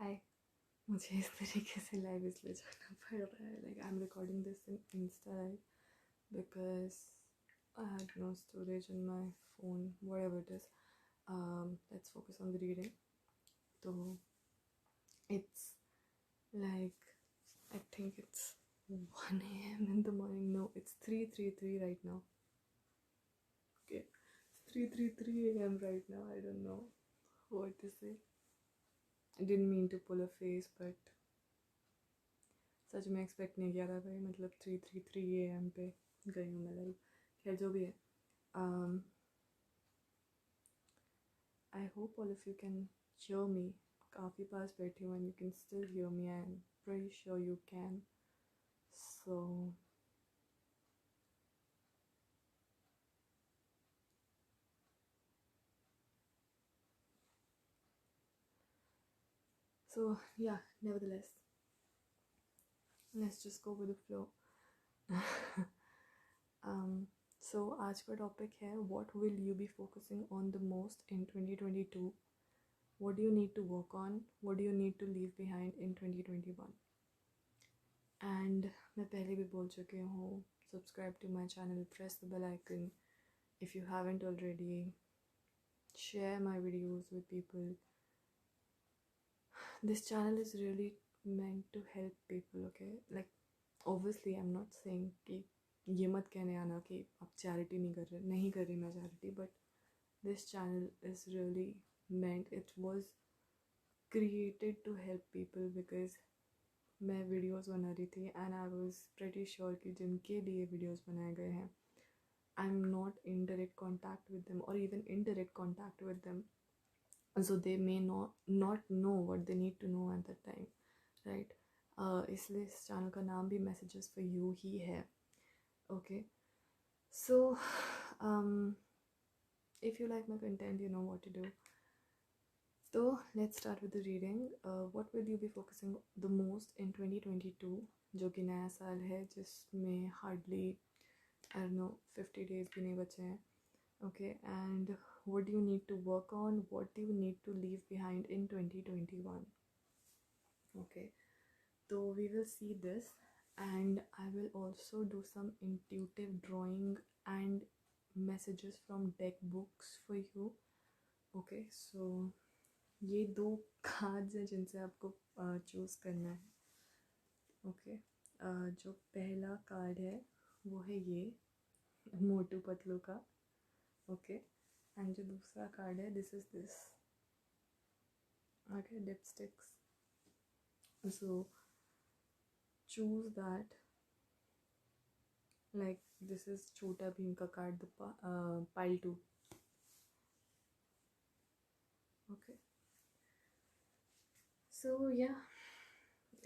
हाय। मुझे इस तरीके से लाइव इसलिए जाना पड़ रहा है, like I am recording this in insta live because I have no storage in my phone, whatever it is. Let's focus on the reading. तो it's like, I think it's 1 a.m. in the morning. No, it's 3:33 right now. Okay, it's 3:33 a.m. right now. I don't know what to say. I didn't mean to pull a face, but सच में expect नहीं किया था भाई. मतलब 3:33 AM पे गई हूँ मैं लाइव. खैर जो भी है, I hope all of you can hear me. काफ़ी पास बैठी हूँ and you can still hear me. I am pretty sure you can. So yeah, nevertheless, let's just go with the flow. So आज का topic है, what will you be focusing on the most in 2022? What do you need to work on? What do you need to leave behind in 2021? And मैं पहले भी बोल चुकी हूँ, subscribe to my channel, press the bell icon if you haven't already, share my videos with people. This channel is really meant to help people, okay? Like, obviously I'm not saying कि ये मत कहने आना कि आप charity नहीं कर रही मैं charity, but this channel is really meant, it was created to help people because मैं वीडियोस बना रही थी and I was pretty sure कि जिनके लिए वीडियोस बनाए गए हैं, I am not in direct contact with them और even in direct contact with them, so they may not know what they need to know at that time, right? इसलिए इस channel का नाम भी मैसेजेस फॉर यू ही है. Okay, so if you like my content, you know what to do. So let's start with the reading. What will you be focusing the most in 2022, जो कि नया साल है जिसमें hardly, I don't know, 50 days भी नहीं बचे हैं. Okay, and what do you need to work on? What do you need to leave behind in 2021? Okay, so we will see this, and I will also do some intuitive drawing and messages from deck books for you. Okay, so ये दो cards हैं जिनसे आपको choose करना है. Okay, जो पहला card है वो है ये मोटू पतलू का. ओके, एंड जो दूसरा कार्ड है, this is this. Okay, dipsticks. So choose that. Like this is Chhota Bheem का card, the pile 2. Okay, so yeah,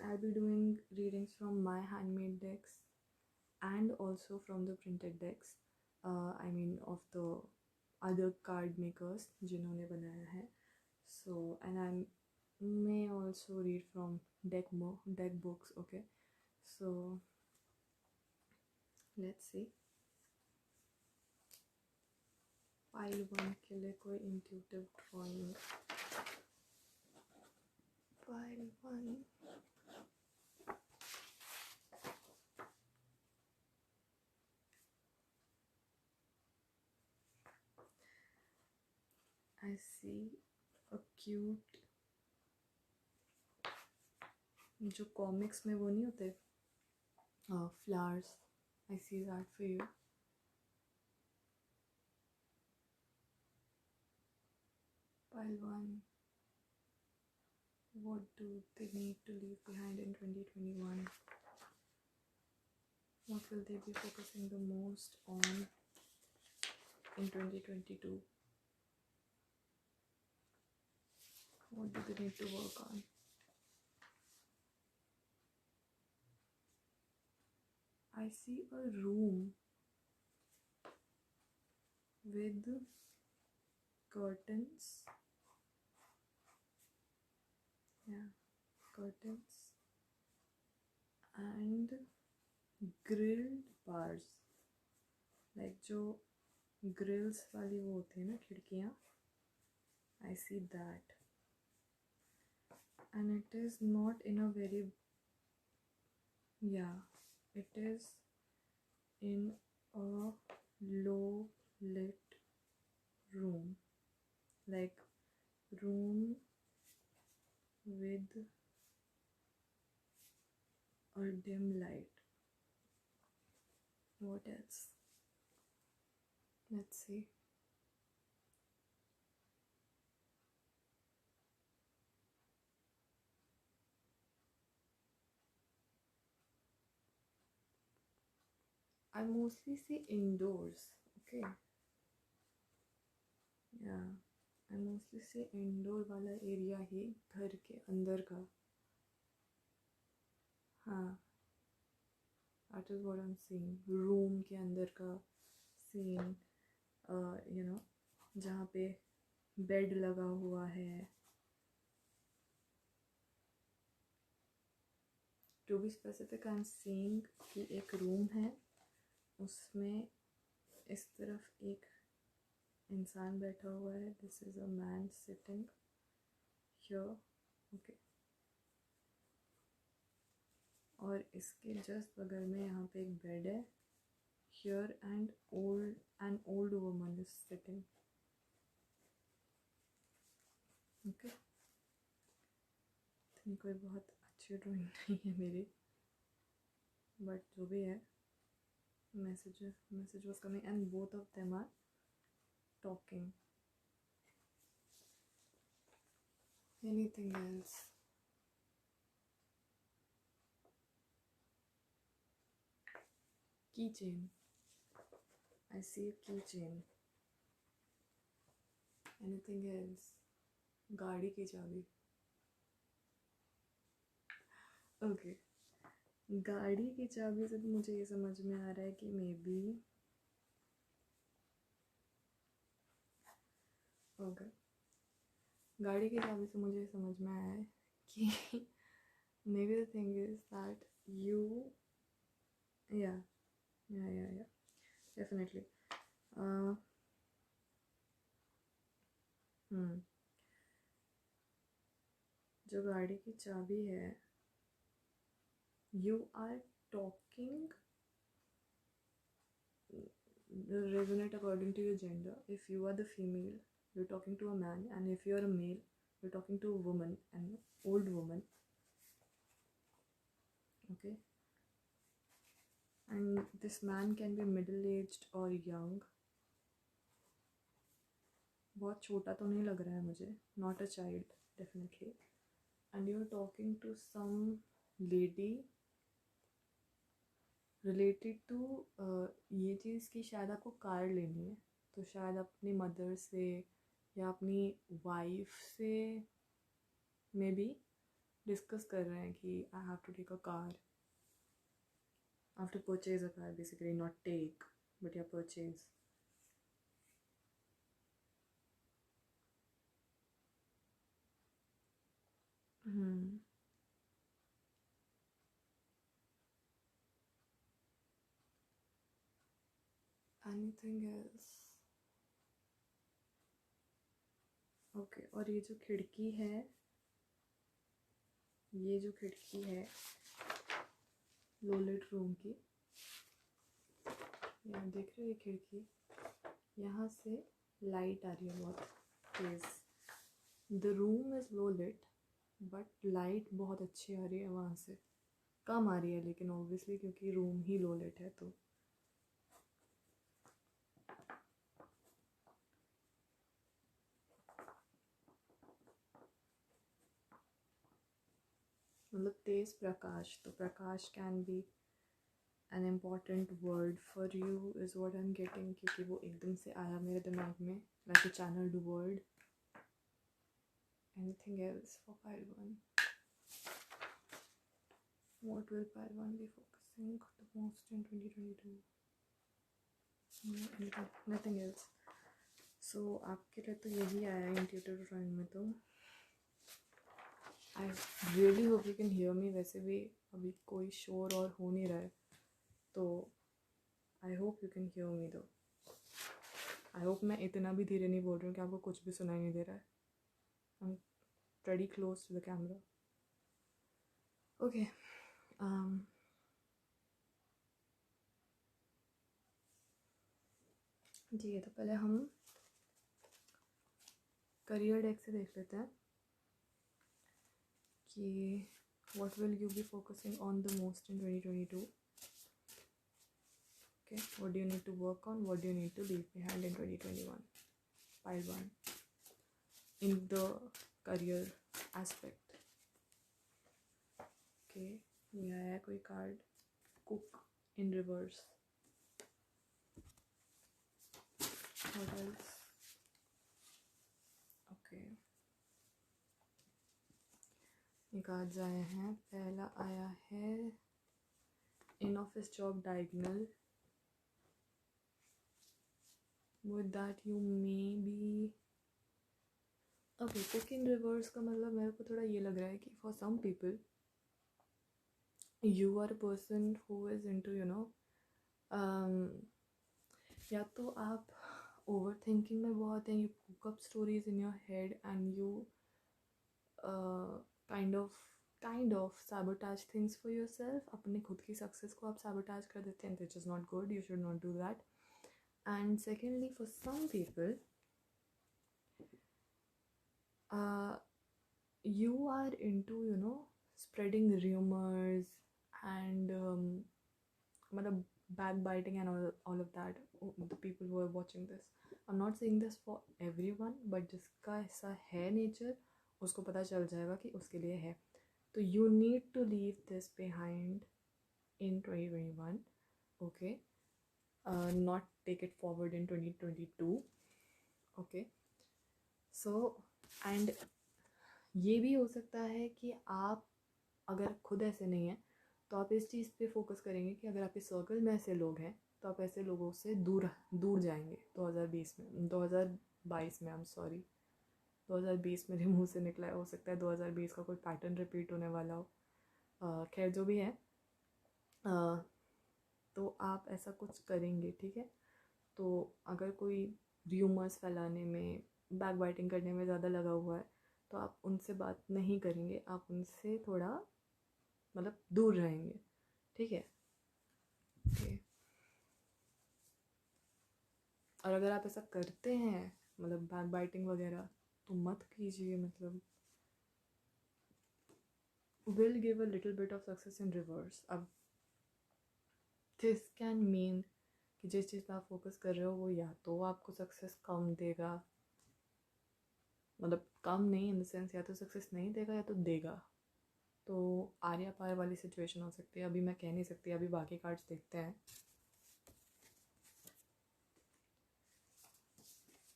I'll be doing readings from my handmade decks and also from the printed decks. I mean of the other card makers जिन्होंने बनाया है. So and I may also read from deck books. Okay, so let's see. Pile 1 के लिए कोई intuitive drawing. Pile 1. I see a cute, जो comics में वो नहीं होते flowers. I see that for you. Pile 1. What do they need to leave behind in 2021? What will they be focusing the most on in 2022? What do they need to work on? I see a room with curtains. Yeah, curtains and grilled bars. Like जो grills वाली वो होती है ना खिड़कियाँ. I see that. and it is not in a very, yeah, it is in a low lit room, like room with a dim light. What else? Let's see. I mostly see indoors. Okay. Yeah. I mostly see indoor वाला area ही घर के अंदर का. हाँ. That is what I'm seeing. Room के अंदर का scene. You know, जहाँ पे बेड लगा हुआ है. To be specific, I'm seeing कि एक रूम है, उसमें इस तरफ एक इंसान बैठा हुआ है. This is a man sitting here. Okay. और इसके जस्ट बगल में यहाँ पे एक बेड है. Here and an old woman is sitting. Okay. इतनी कोई बहुत अच्छी ड्राइंग नहीं है मेरी, बट जो भी है, message was coming and both of them are talking. Anything else? Keychain. I see a keychain. Anything else? गाड़ी की चाबी. Okay. गाड़ी की चाबी से तो मुझे ये समझ में आ रहा है कि मे बी ओके, गाड़ी की चाबी से मुझे समझ में आया है कि may be the thing is that you, या डेफिनेटली. जो गाड़ी की चाबी है, you are talking, resonate according to your gender. If you are the female, you're talking to a man, and if you are a male, you're talking to a woman, an old woman. Okay. And this man can be middle-aged or young. बहुत छोटा तो नहीं लग रहा है मुझे. Not a child, definitely. And you're talking to some lady related to ये चीज़ कि शायद आपको कार लेनी है, तो शायद अपनी मदर से या अपनी वाइफ से मे बी डिस्कस कर रहे हैं कि I have to take a car. I have to purchase a car basically, not take but या परचेज. Anything else? ओके. और ये जो खिड़की है, ये जो खिड़की है लोलेट रूम की, यहाँ देख रहे हो ये खिड़की, यहाँ से लाइट आ रही है बहुत तेज. The room is low lit but light बहुत अच्छी आ रही है वहाँ से. कम आ रही है लेकिन ऑब्वियसली क्योंकि रूम ही लो लिट है. तो मतलब तेज प्रकाश, तो प्रकाश can be an important word for you is what I am getting, क्योंकि वो एकदम से आया मेरे दिमाग में like a channelled word. Anything else for pile 1? What will Pile 1 be focusing the most in 2022? Nothing else. So आपके लिए तो यही आया है इंट्यूटिव ड्राइंग में. तो I really hope you can hear me. वैसे भी अभी कोई शोर और हो नहीं रहा है, तो I hope you can hear me. दो आई होप मैं इतना भी धीरे नहीं बोल रही हूँ कि आपको कुछ भी सुनाई नहीं दे रहा है. I am pretty close to the camera. Okay ठीक है, तो पहले हम करियर डेक से देख लेते हैं कि what will you be focusing on the most in 2022. Okay, what do you need to work on, what do you need to leave behind in 2021. Pile 1 in the career aspect. Okay, ये आया है कोई card, cook in reverse. What else? Okay, ये cards आए हैं. पहला आया है in office job diagonal. With that you may be okay. Cook in reverse का मतलब मेरे को थोड़ा ये लग रहा है कि for some people you are a person who is into या तो आप ओवर थिंकिंग में बहुत हैं, you cook up stories in your head and you kind of sabotage things for yourself. अपने खुद की सक्सेस को आप sabotage कर देते हैं, which is not good. You should not do that. And secondly, for some people you are into spreading rumors and मतलब backbiting and all of that. The people who are watching this, I'm not saying this for everyone, but जिसका ऐसा है nature उसको पता चल जाएगा कि उसके लिए है. तो you need to leave this behind in 2021. Okay, not take it forward in 2022. Okay, so and ये भी हो सकता है कि आप अगर खुद ऐसे नहीं हैं तो आप इस चीज़ पे फोकस करेंगे कि अगर आपके सर्कल में ऐसे लोग हैं तो आप ऐसे लोगों से दूर दूर जाएंगे 2020 में 2022 में. आई एम सॉरी, 2020 मेरे मुंह से निकला है, हो सकता है 2020 का कोई पैटर्न रिपीट होने वाला हो. खैर जो भी है, तो आप ऐसा कुछ करेंगे. ठीक है, तो अगर कोई र्यूमर्स फैलाने में, बैक बाइटिंग करने में ज़्यादा लगा हुआ है तो आप उनसे बात नहीं करेंगे, आप उनसे थोड़ा मतलब दूर रहेंगे. ठीक है. ओके, और अगर आप ऐसा करते हैं मतलब बैक बाइटिंग वगैरह तो मत कीजिए. मतलब will give a little bit of success in reverse. अब this can mean कि जिस चीज़ पे आप फोकस कर रहे हो वो या तो आपको सक्सेस कम देगा, मतलब कम नहीं इन द सेंस या तो सक्सेस नहीं देगा या तो देगा. तो आर्या पार वाली सिचुएशन हो सकती है. अभी मैं कह नहीं सकती, अभी बाकी कार्ड्स देखते हैं.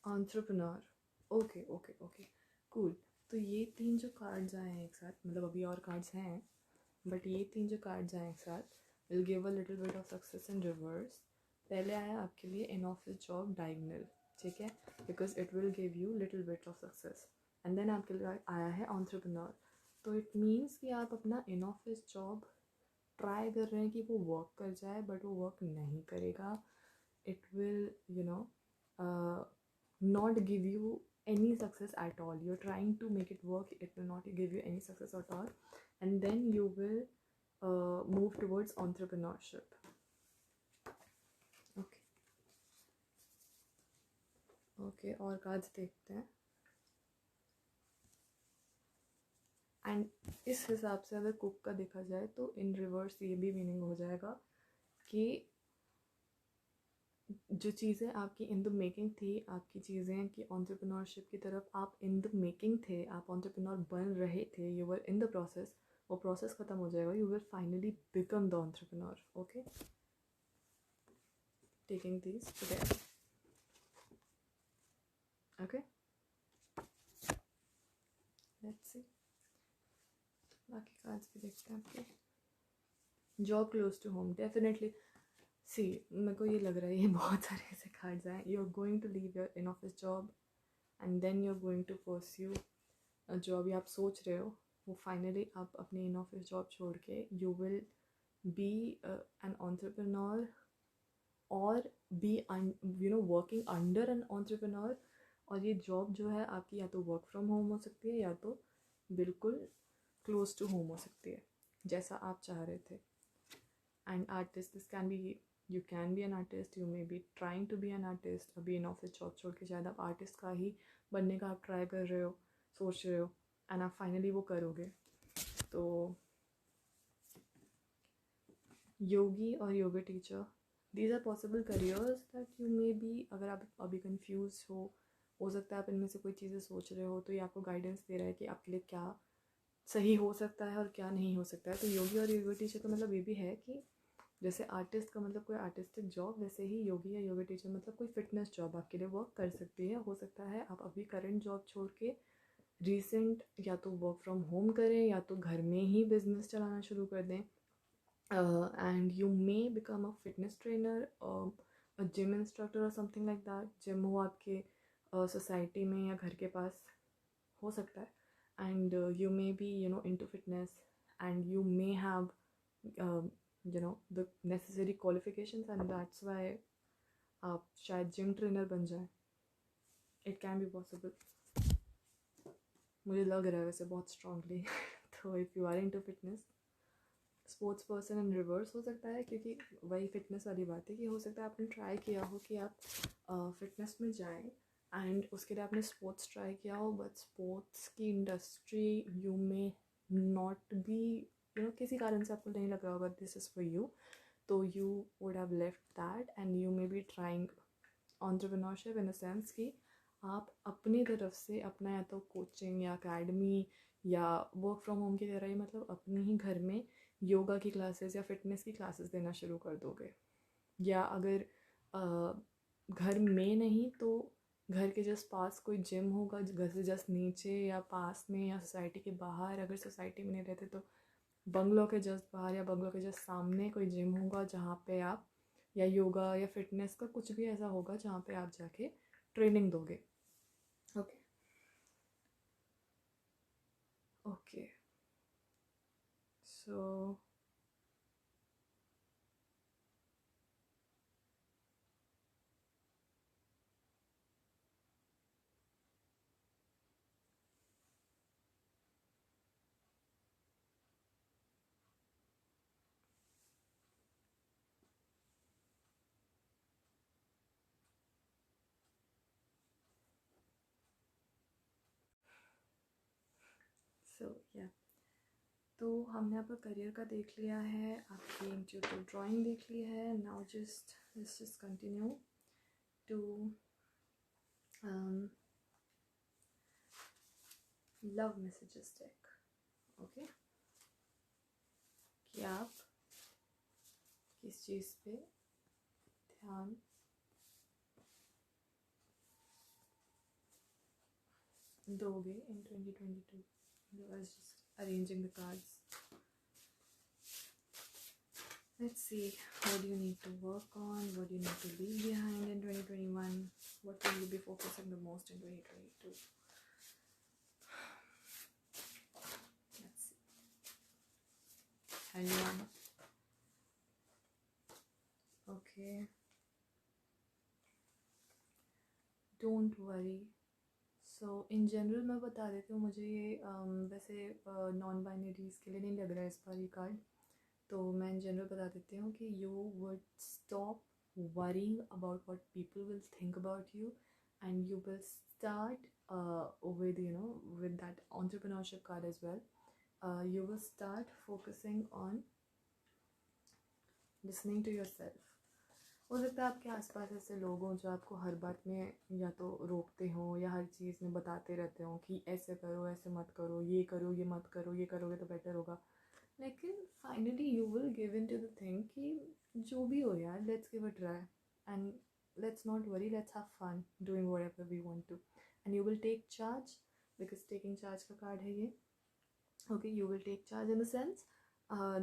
Entrepreneur. Okay okay okay, cool. तो ये 3 जो कार्ड्स आए हैं एक साथ, मतलब अभी और कार्ड्स हैं बट ये 3 जो कार्ड्स आए एक साथ will give a little bit of success in reverse. पहले आया आपके लिए इन ऑफिस जॉब डायगोनल. ठीक है, because it will give you little bit of success. And then आपके लिए आया है एंटरप्रेन्योर. तो इट मीन्स कि आप अपना इन ऑफिस जॉब ट्राई कर रहे हैं कि वो वर्क कर जाए बट वो वर्क नहीं करेगा. It will not give you any success at all. You're trying to make it work, it will not give you any success at all. And then you will move towards entrepreneurship. Okay, okay, और cards देखते हैं. And इस हिसाब से अगर cook का देखा जाए तो इन रिवर्स ये भी मीनिंग हो जाएगा कि जो चीज़ें आपकी इन द मेकिंग थी, आपकी चीज़ें कि एंटरप्रेन्योरशिप की तरफ आप इन द मेकिंग थे, आप एंटरप्रेन्योर बन रहे थे, you were in the process, वो प्रोसेस ख़त्म हो जाएगा. You will finally become the entrepreneur. Okay, taking these together. Okay, let's see बाकी कार्ड्स भी देखते हैं आपके. Job close to home, definitely. See मेरे को ये लग रहा है ये बहुत सारे ऐसे कार्ड्स हैं. You are going to leave your in office job and then you are going to pursue जो अभी आप सोच रहे हो वो फाइनली आप अपनी इन ऑफिस जॉब छोड़ के you will be an entrepreneur और be working under an entrepreneur. और ये जॉब जो है आपकी या तो वर्क फ्रॉम होम हो सकती है या तो बिल्कुल क्लोज टू होम हो सकती है. जैसा आप चाह रहे थे. And artist, this can be, you can be an artist, you may be trying to be an artist. अभी इन ऑफिस जॉब छोड़ के शायद आप आर्टिस्ट का ही बनने का आप ट्राई कर रहे हो, सोच रहे हो, एंड आप फाइनली वो करोगे. तो योगी और yoga teacher, these are possible careers that you may be. अगर आप अभी कन्फ्यूज हो सकता है आप इनमें से कोई चीज़ें सोच रहे हो, तो ये आपको गाइडेंस दे रहा है कि आपके लिए क्या सही हो सकता है और क्या नहीं हो सकता है. तो योगी और योगा टीचर का मतलब ये भी है कि जैसे आर्टिस्ट का मतलब कोई आर्टिस्टिक जॉब, वैसे ही योगी या योगा टीचर मतलब कोई फिटनेस जॉब आपके लिए वर्क कर सकती है. हो सकता है आप अभी करंट जॉब छोड़ के रिसेंट या तो वर्क फ्रॉम होम करें या तो घर में ही बिजनेस चलाना शुरू कर दें. And you may become a fitness trainer, a gym instructor और समथिंग लाइक दैट. जिम हो आपके सोसाइटी में या घर के पास, हो सकता है. And you may B into fitness, and you may have the necessary qualifications, and that's why आप शायद जिम ट्रेनर बन जाए. इट कैन बी पॉसिबल, मुझे लग रहा है वैसे बहुत स्ट्रांगली. तो if you are into fitness, sports person in reverse हो सकता है, क्योंकि वही फिटनेस वाली बात है कि हो सकता है आपने ट्राई किया हो कि आप फिटनेस में जाएं, एंड उसके लिए आपने स्पोर्ट्स ट्राई किया हो, बट स्पोर्ट्स की industry you may not be, किसी कारण से आपको नहीं लग रहा होगा दिस इज़ फॉर यू. तो you would have left that and you may be trying entrepreneurship in a sense कि आप अपनी तरफ से अपना या तो कोचिंग या अकेडमी या वर्क फ्रॉम होम की तरह ही, मतलब अपने ही घर में योगा की क्लासेस या फिटनेस की क्लासेस देना शुरू कर दोगे. या अगर घर में नहीं तो घर के जस्ट पास कोई जिम होगा, घर से जस्ट नीचे या पास में या सोसाइटी के बाहर, अगर सोसाइटी में नहीं रहते तो बंगलों के जस्ट बाहर या बंगलों के जस्ट सामने कोई जिम होगा जहाँ पे आप या योगा या फिटनेस का कुछ भी ऐसा होगा जहाँ पे आप जाके ट्रेनिंग दोगे. ओके ओके, सो या, तो हमने आपका करियर का देख लिया है, आपकी इंट्यूटिव ड्राइंग देख ली है. Now let's just continue to love messages take. Okay, कि आप किस चीज़ पे ध्यान दोगे in 2022. I was just arranging the cards. Let's see, what do you need to work on, what do you need to leave behind in 2021, what will you be focusing the most in 2022. Let's see. Anyone? Okay, don't worry. So in general मैं बता देती हूँ, मुझे ये वैसे non binaries के लिए नहीं लग रहा है इस बार ये कार्ड. तो मैं इन जनरल बता देती हूँ कि you would stop worrying about what people will think about you, and you will start with that entrepreneurship card as well. You will start focusing on listening to yourself. हो सकता है आपके आसपास ऐसे लोग हों जो आपको हर बात में या तो रोकते हों या हर चीज़ में बताते रहते हों कि ऐसे करो, ऐसे मत करो, ये मत करो, ये करोगे तो बेटर होगा. लेकिन finally you will give in to the thing कि जो भी हो यार, let's give a try, and let's not worry, let's have fun doing whatever we want to, and you will take charge, because taking charge का card है ये. Okay, you will take charge in the sense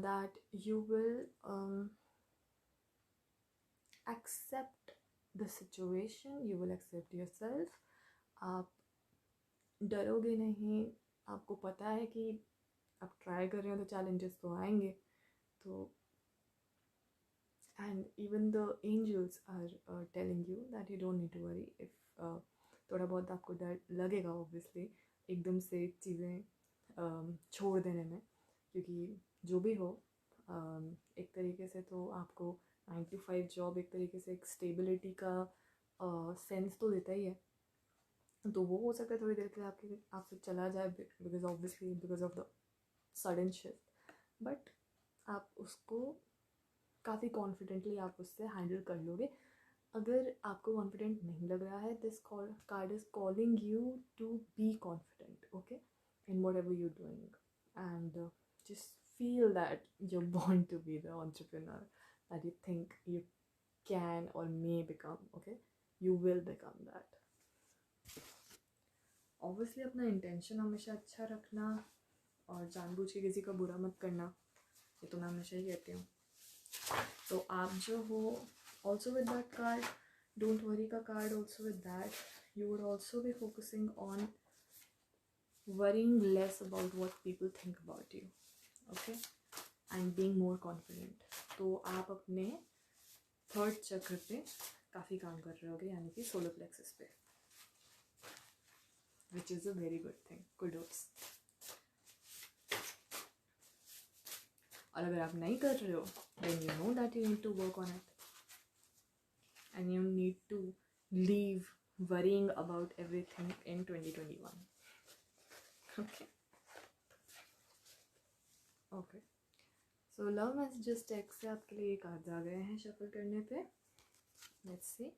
that you will accept the situation, you will accept yourself. आप डरोगे नहीं, आपको पता है कि आप ट्राई कर रहे हो तो चैलेंजेस तो आएंगे. तो and even the angels are telling you that you don't need to worry. If थोड़ा बहुत आपको डर लगेगा ऑब्वियसली एकदम से चीज़ें छोड़ देने में, क्योंकि जो भी हो एक तरीके से तो आपको 9 to 5 जॉब एक तरीके से एक स्टेबिलिटी का सेंस तो देता ही है। तो वो हो सकता है थोड़ी देर के लिए आपसे चला जाए, because obviously because of the sudden shift, but आप उसको काफ़ी कॉन्फिडेंटली आप उससे हैंडल कर लोगे। अगर आपको कॉन्फिडेंट नहीं लग रहा है, this card is calling you to be confident, okay, in whatever you doing, and just feel that you're born to be the entrepreneur that you think you can or may become, okay? You will become that. Obviously अपना intention हमेशा अच्छा रखना और जानबूझ के किसी का बुरा मत करना, ये तो मैं हमेशा ही कहती हूँ। तो आप जो हो, also with that card, don't worry का card also with that, you would also be focusing on worrying less about what people think about you, okay, and being more confident. तो आप अपने थर्ड चक्र पे काफ़ी काम कर रहे होगे, यानी कि सोलर प्लेक्सस पे, which is a very good thing, kudos. और अगर आप नहीं कर रहे हो, then you know that you need to work on it and you need to leave worrying about everything in 2021. Okay. So love messages text से आपके लिए कार्ड्स आ गए हैं शफल करने पे। Let's see.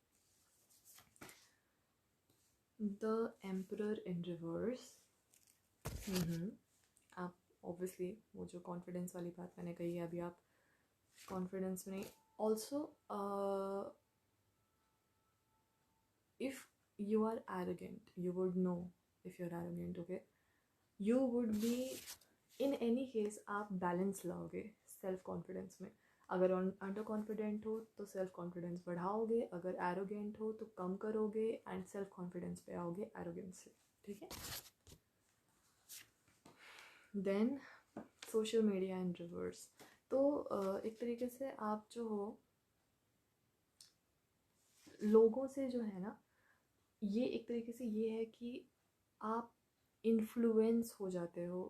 The Emperor in reverse. आप obviously वो जो कॉन्फिडेंस वाली बात मैंने कही है अभी, आप कॉन्फिडेंस में नहीं, also if you are arrogant, you would know if you are arrogant, okay, you would be in any case, आप बैलेंस लाओगे सेल्फ कॉन्फिडेंस में। अगर अंडर कॉन्फिडेंट हो तो सेल्फ कॉन्फिडेंस बढ़ाओगे, अगर एरोगेंट हो तो कम करोगे एंड सेल्फ कॉन्फिडेंस पे आओगे एरोगेंस से, ठीक है। देन सोशल मीडिया इन रिवर्स, तो एक तरीके से आप जो हो लोगों से जो है ना, ये एक तरीके से ये है कि आप इन्फ्लुएंस हो जाते हो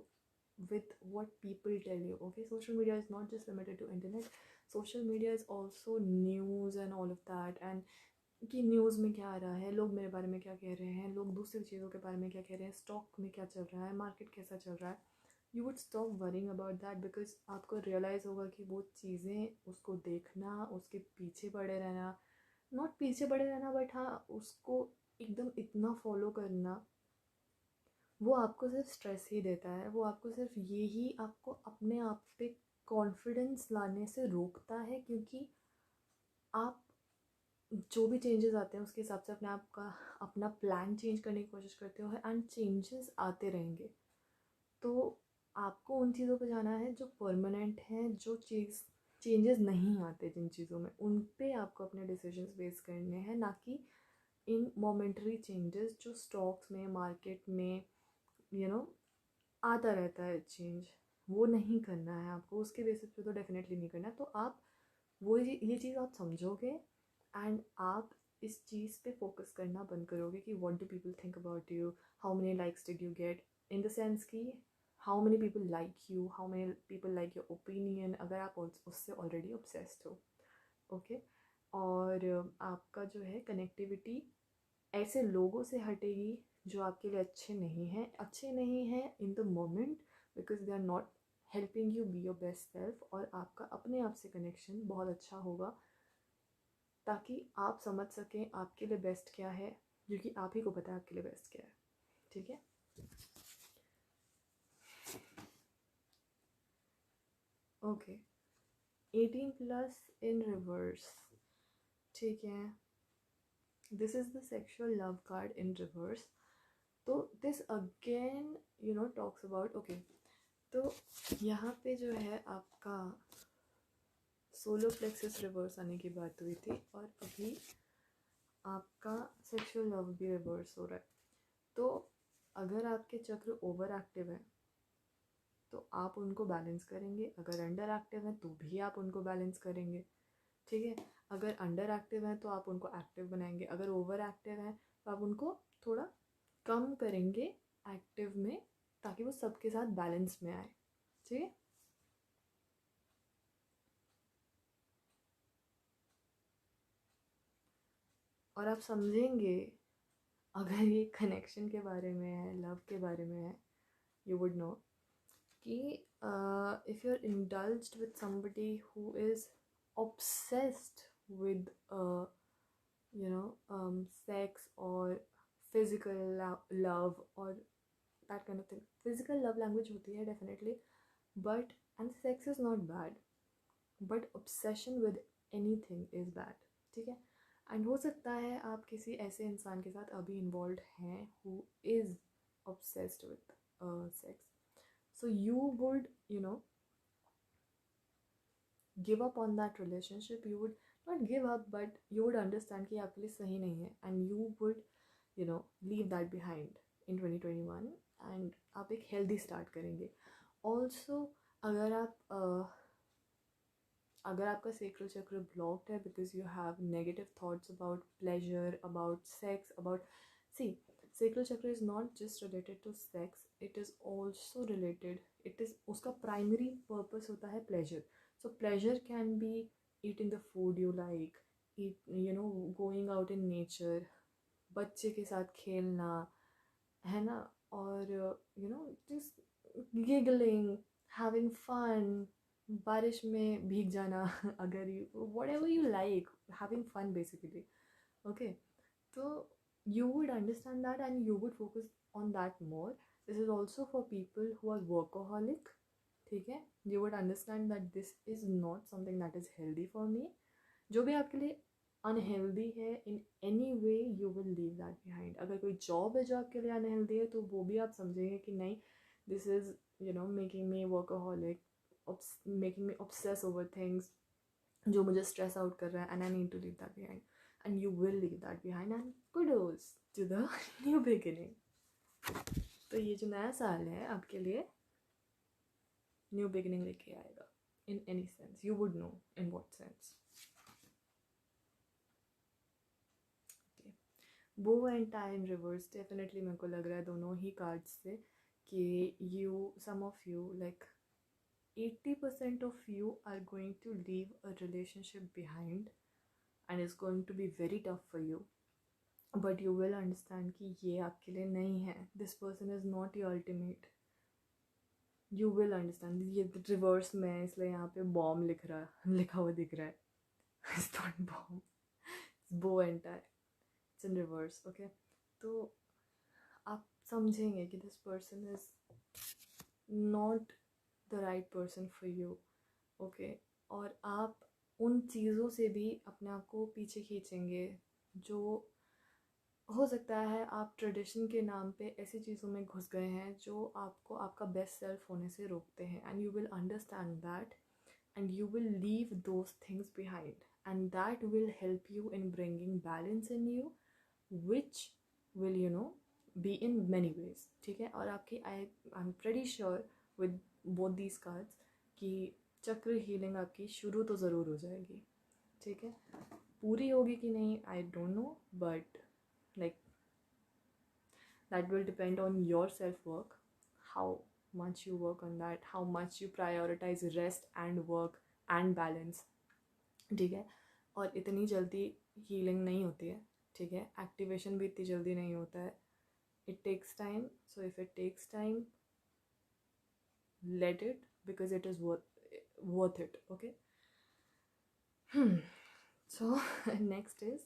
with what people tell you, okay? Social media is not just limited to internet, social media is also news and all of that, and कि न्यूज़ में क्या आ रहा है, लोग मेरे बारे में क्या कह रहे हैं, लोग दूसरी चीज़ों के बारे में क्या कह रहे हैं, स्टॉक में क्या चल रहा है, मार्केट कैसा चल रहा है, you would stop worrying about that, because आपको रियलाइज़ होगा कि वो चीज़ें, उसको देखना, उसके पीछे पड़े रहना, नॉट पीछे पड़े रहना बट हाँ उसको एकदम इतना फॉलो करना, वो आपको सिर्फ स्ट्रेस ही देता है, वो आपको सिर्फ ये ही आपको अपने आप पे कॉन्फिडेंस लाने से रोकता है, क्योंकि आप जो भी चेंजेस आते हैं उसके हिसाब से अपने आप का अपना प्लान चेंज करने की कोशिश करते हो एंड चेंजेस आते रहेंगे। तो आपको उन चीज़ों पे जाना है जो परमानेंट हैं, जो चेंजेस नहीं आते जिन चीज़ों में, उन पे आपको अपने डिसीजंस बेस करने हैं, ना कि इन मोमेंटरी चेंजेस जो स्टॉक्स में, मार्केट में आता रहता है चेंज, वो नहीं करना है आपको, उसके बेसिस पे तो डेफिनेटली नहीं करना है। तो आप वो ये चीज़ आप समझोगे एंड आप इस चीज़ पे फोकस करना बंद करोगे कि what do people think about you, how many likes did you get, in the sense कि how many people like you, how many people like your opinion, अगर आप उससे ऑलरेडी ऑब्सेस्ड हो, ओके। और आपका जो है कनेक्टिविटी ऐसे लोगों से हटेगी जो आपके लिए अच्छे नहीं हैं in the moment, because they are not helping you be your best self, और आपका अपने आप से कनेक्शन बहुत अच्छा होगा, ताकि आप समझ सकें आपके लिए बेस्ट क्या है, क्योंकि आप ही को पता है आपके लिए बेस्ट क्या है, ठीक है। ओके, 18+ इन रिवर्स, ठीक है, this is the sexual love card in reverse. तो this again talks about, okay, तो यहाँ पे जो है आपका सोलर प्लेक्सस रिवर्स आने की बात हुई थी, और अभी आपका सेक्सुअल लव भी रिवर्स हो रहा है। तो अगर आपके चक्र ओवर एक्टिव है तो आप उनको बैलेंस करेंगे, अगर अंडर एक्टिव है तो भी आप उनको बैलेंस करेंगे, ठीक है। अगर अंडर एक्टिव है तो आप उनको एक्टिव बनाएंगे, अगर ओवर एक्टिव है तो आप उनको थोड़ा कम करेंगे एक्टिव में, ताकि वो सबके साथ बैलेंस में आए, ठीक है। और आप समझेंगे अगर ये कनेक्शन के बारे में है, लव के बारे में है, you would know कि if you're indulged with somebody who is obsessed with sex or physical love or that kind of thing. Physical love language होती है definitely, but and sex is not bad, but obsession with anything is bad. ठीक है. And हो सकता है आप किसी ऐसे इंसान के साथ अभी इन्वॉल्व हैं who is obsessed with sex. So you would, give up on that relationship. You would not give up, but you would understand कि आपके लिए सही नहीं है, and you would, leave that behind in 2021 and आप एक healthy start करेंगे. Also, अगर आप अगर आपका sacral chakra blocked है because you have negative thoughts about pleasure, about sex, about sacral chakra is not just related to sex, it is also related, it is उसका primary purpose होता है pleasure. So pleasure can be eating the food you like, going out in nature, बच्चे के साथ खेलना, है ना, और just giggling, having fun, बारिश में भीग जाना अगर whatever you like, having fun basically. Okay, so you would understand that and you would focus on that more. This is also for people who are workaholic. ठीक है, you would understand that this is not something that is healthy for me. जो भी आपके लिए unhealthy है in any way, you will leave that behind. अगर कोई job है जो आपके लिए अनहेल्दी है तो वो भी आप समझेंगे कि नहीं, this is making me workaholic, making me obsess over things जो मुझे stress out कर रहा है, and I need to leave that behind. And you will leave that behind, and kudos to the new beginning. तो ये जो नया साल है आपके लिए न्यू बिगिनिंग लेके आएगा. In any sense, you would know in what sense. Okay. Bow and tie in reverse, definitely मेरे को लग रहा है दोनों ही cards से कि some of you, like 80% of you are going to leave a relationship behind and it's going to be very tough for you, but you will understand कि ये आपके लिए नहीं है. This person is not your ultimate. You will understand. ये reverse में इसलिए यहाँ पे बॉम्ब लिखा हुआ दिख रहा है. It's not bomb. It's bow and tie. It's in reverse. Okay. तो आप समझेंगे कि this person is not the right person for you. Okay. और आप उन चीज़ों से भी अपने आप को पीछे खींचेंगे जो हो सकता है आप ट्रेडिशन के नाम पे ऐसी चीज़ों में घुस गए हैं जो आपको आपका बेस्ट सेल्फ होने से रोकते हैं. And you will understand that and you will leave those things behind, and that will help you in bringing balance in you, which will be in many ways. ठीक है. और आपकी I'm pretty sure with both these cards कि चक्र healing आपकी शुरू तो ज़रूर हो जाएगी. ठीक है. पूरी होगी कि नहीं I don't know, but like that will depend on your self-work, how much you work on that, how much you prioritize rest and work and balance. ठीक है. और इतनी जल्दी हीलिंग नहीं होती है. ठीक है. एक्टिवेशन भी इतनी जल्दी नहीं होता है. It takes time. So if it takes time, let it, because it is worth it. Okay. So next is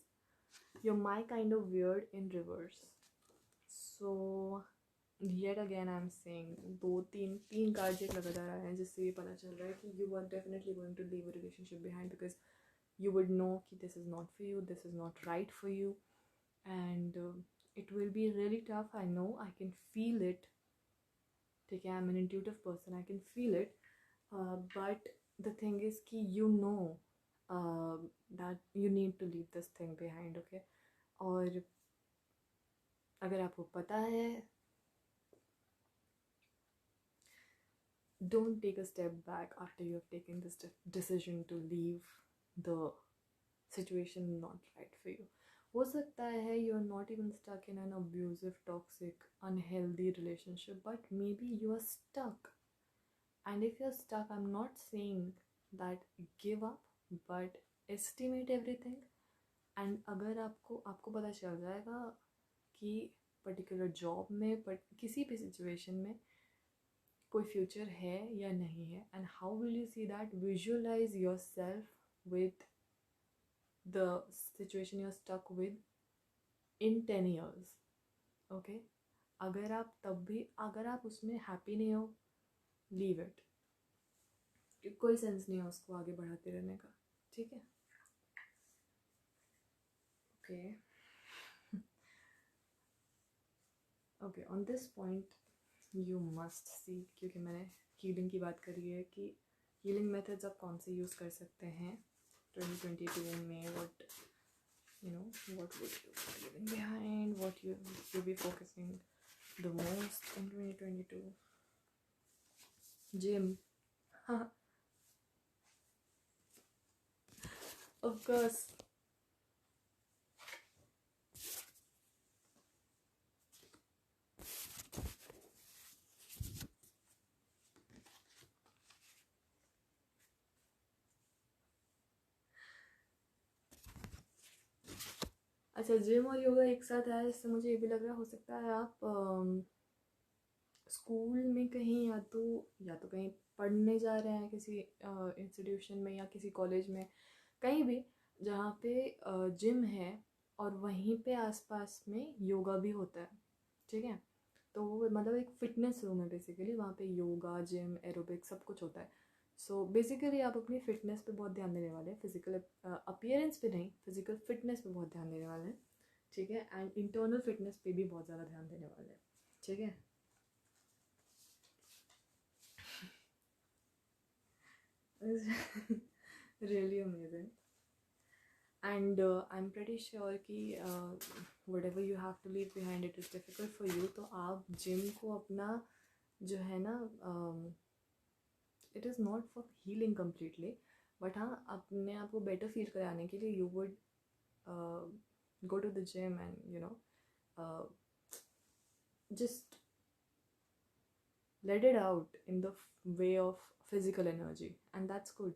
you're my kind of weird in reverse. So yet again I'm saying तीन cards एक लगातार आए हैं जिससे ये पता चल रहा है कि you are definitely going to leave a relationship behind because you would know कि this is not for you, this is not right for you, and it will be really tough. I know, I can feel it. ठीक है. I'm an intuitive person, I can feel it, but the thing is कि that you need to leave this thing behind. Okay. और अगर आपको पता है, don't take a step back after you have taken this decision to leave the situation not right for you. हो सकता है you're not even stuck in an abusive, toxic, unhealthy relationship, but maybe you are stuck. And if you're stuck, I'm not saying that give up, but estimate everything. And अगर आपको पता चल जाएगा कि particular job में किसी भी situation में कोई फ्यूचर है या नहीं है, and how will you see that, visualize your self with the situation you are stuck with in 10 years. Okay, अगर आप उसमें हैप्पी नहीं हो, लीव इट. कोई सेंस नहीं है उसको आगे बढ़ाते रहने का. ठीक है. Okay okay, on this point you must see, क्योंकि मैंने हीलिंग की बात करी है कि हीलिंग मेथड्स आप कौन से यूज़ कर सकते हैं 2022 में. what would you be leaving behind, what you be focusing the most in 2022. Gym. Of course. अच्छा, जिम और योगा एक साथ है, इससे मुझे ये भी लग रहा हो सकता है आप स्कूल में कहीं या तो कहीं पढ़ने जा रहे हैं किसी इंस्टीट्यूशन में या किसी कॉलेज में, कहीं भी जहाँ पे जिम है और वहीं पे आसपास में योगा भी होता है. ठीक है. तो वो मतलब एक फिटनेस रूम है बेसिकली, वहाँ पे योगा, जिम, एरोबिक सब कुछ होता है. सो बेसिकली आप अपनी फ़िटनेस पे बहुत ध्यान देने वाले हैं, फिजिकल अपीयरेंस पे नहीं, फिजिकल फिटनेस पे बहुत ध्यान देने वाले हैं. ठीक है. एंड इंटरनल फिटनेस पे भी बहुत ज़्यादा ध्यान देने वाले हैं. ठीक है. Really amazing. And I am pretty sure कि whatever you have to leave behind it is difficult for you. तो आप जिम को अपना जो है ना, it is not for healing completely, but हाँ अपने आप को बेटर फील कराने के लिए you would go to the gym and just let it out in the way of physical energy, and that's good.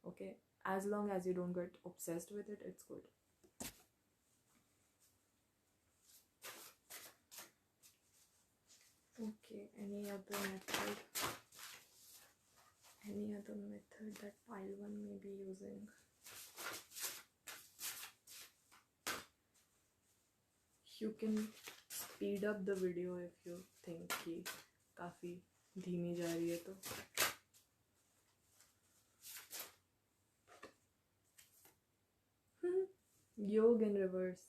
Okay, as long as you don't get obsessed with it, it's good. Okay, any other method that pile one may be using? You can speed up the video if you think कि काफ़ी धीमी जा रही है तो. योग इन reverse.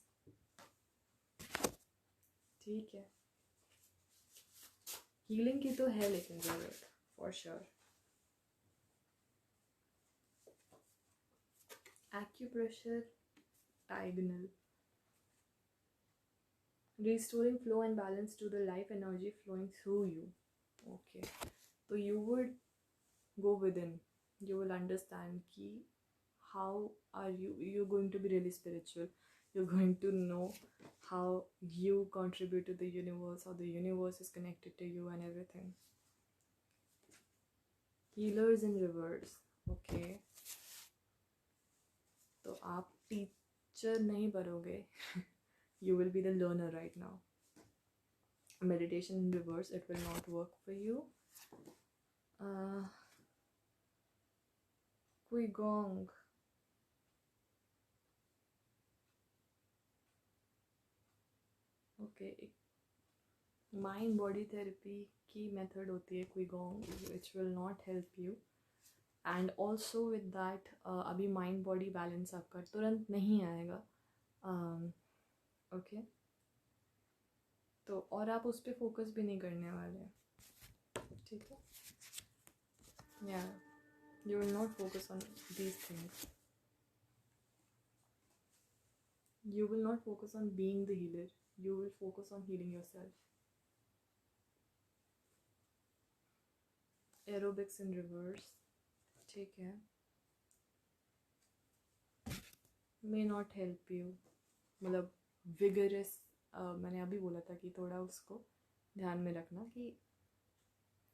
ठीक है. हीलिंग की तो है लेकिन ज़रूरत for sure. Acupressure, diagonal, restoring flow and balance to the life energy flowing through you. Okay, so you would go within, you will understand ki how are you're going to be really spiritual. You're going to know how you contribute to the universe, how the universe is connected to you and everything. Healers in reverse. Okay, तो आप teacher नहीं बनोगे. You will be the learner right now. Meditation in reverse, it will not work for you. Qigong. Okay, mind body therapy की method होती है Qigong, which will not help you. And also with that अभी mind body balance आपका तुरंत नहीं आएगा. Okay, तो और आप उस पर फोकस भी नहीं करने वाले. ठीक है. या you will not focus on these things. You will not focus on being the healer. You will focus on healing yourself. Aerobics in reverse. ठीक है. May not help you. मतलब vigorous. मैंने अभी बोला था कि थोड़ा उसको ध्यान में रखना कि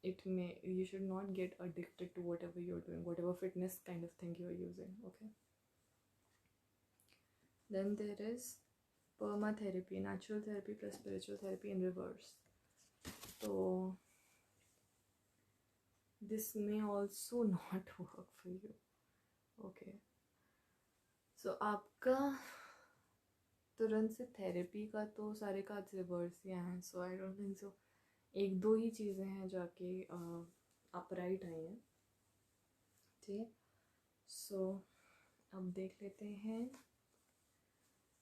you should not get addicted to whatever you're doing, whatever fitness kind of thing you're using. Okay. Then there is perma therapy, natural therapy plus spiritual therapy in reverse. So this may also not work for you. Okay. So आपका तुरंत से therapy का तो सारे cards reverse ही हैं. सो I don't think so. एक दो ही चीज़ें हैं जाके अपराइट आई हैं. ठीक है. सो अब देख लेते हैं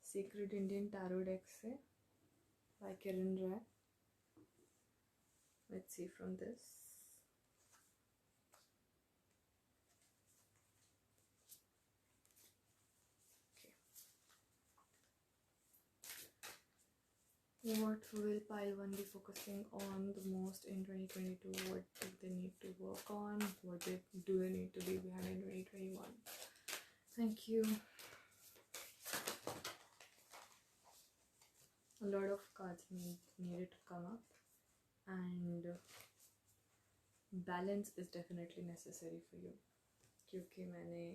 सीक्रेट इंडियन टैरो डेक से by Kiran Rai. Let's see from this. What will pile one be focusing on the most in 2022? What do they need to work on? Do they need to leave behind in 2021? Thank you. A lot of cards needed to come up, and balance is definitely necessary for you. क्योंकि मैंने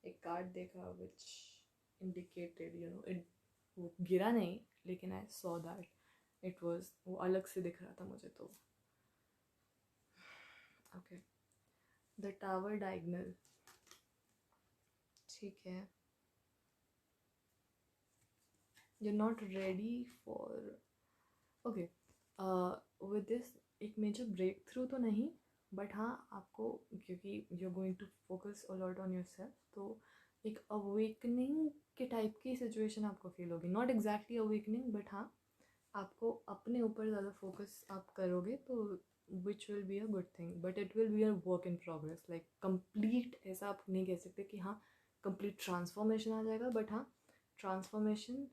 एक card देखा which indicated, it वो गिरा नहीं, लेकिन I saw that it was, वो अलग से दिख रहा था मुझे. तो okay, the tower diagonal. ठीक है. You're not ready for, okay, with this एक मेजर ब्रेक थ्रू तो नहीं, बट हाँ आपको, क्योंकि you're going to focus a lot on yourself, तो एक अवेकनिंग के टाइप की सिचुएशन आपको फील होगी. नॉट एग्जैक्टली अवेकनिंग, बट हाँ आपको अपने ऊपर ज़्यादा फोकस आप करोगे, तो which will be a good thing. But it will be a work in progress. Like complete ऐसा आप नहीं कह सकते कि हाँ कंप्लीट ट्रांसफॉर्मेशन आ जाएगा, बट हाँ ट्रांसफॉर्मेशन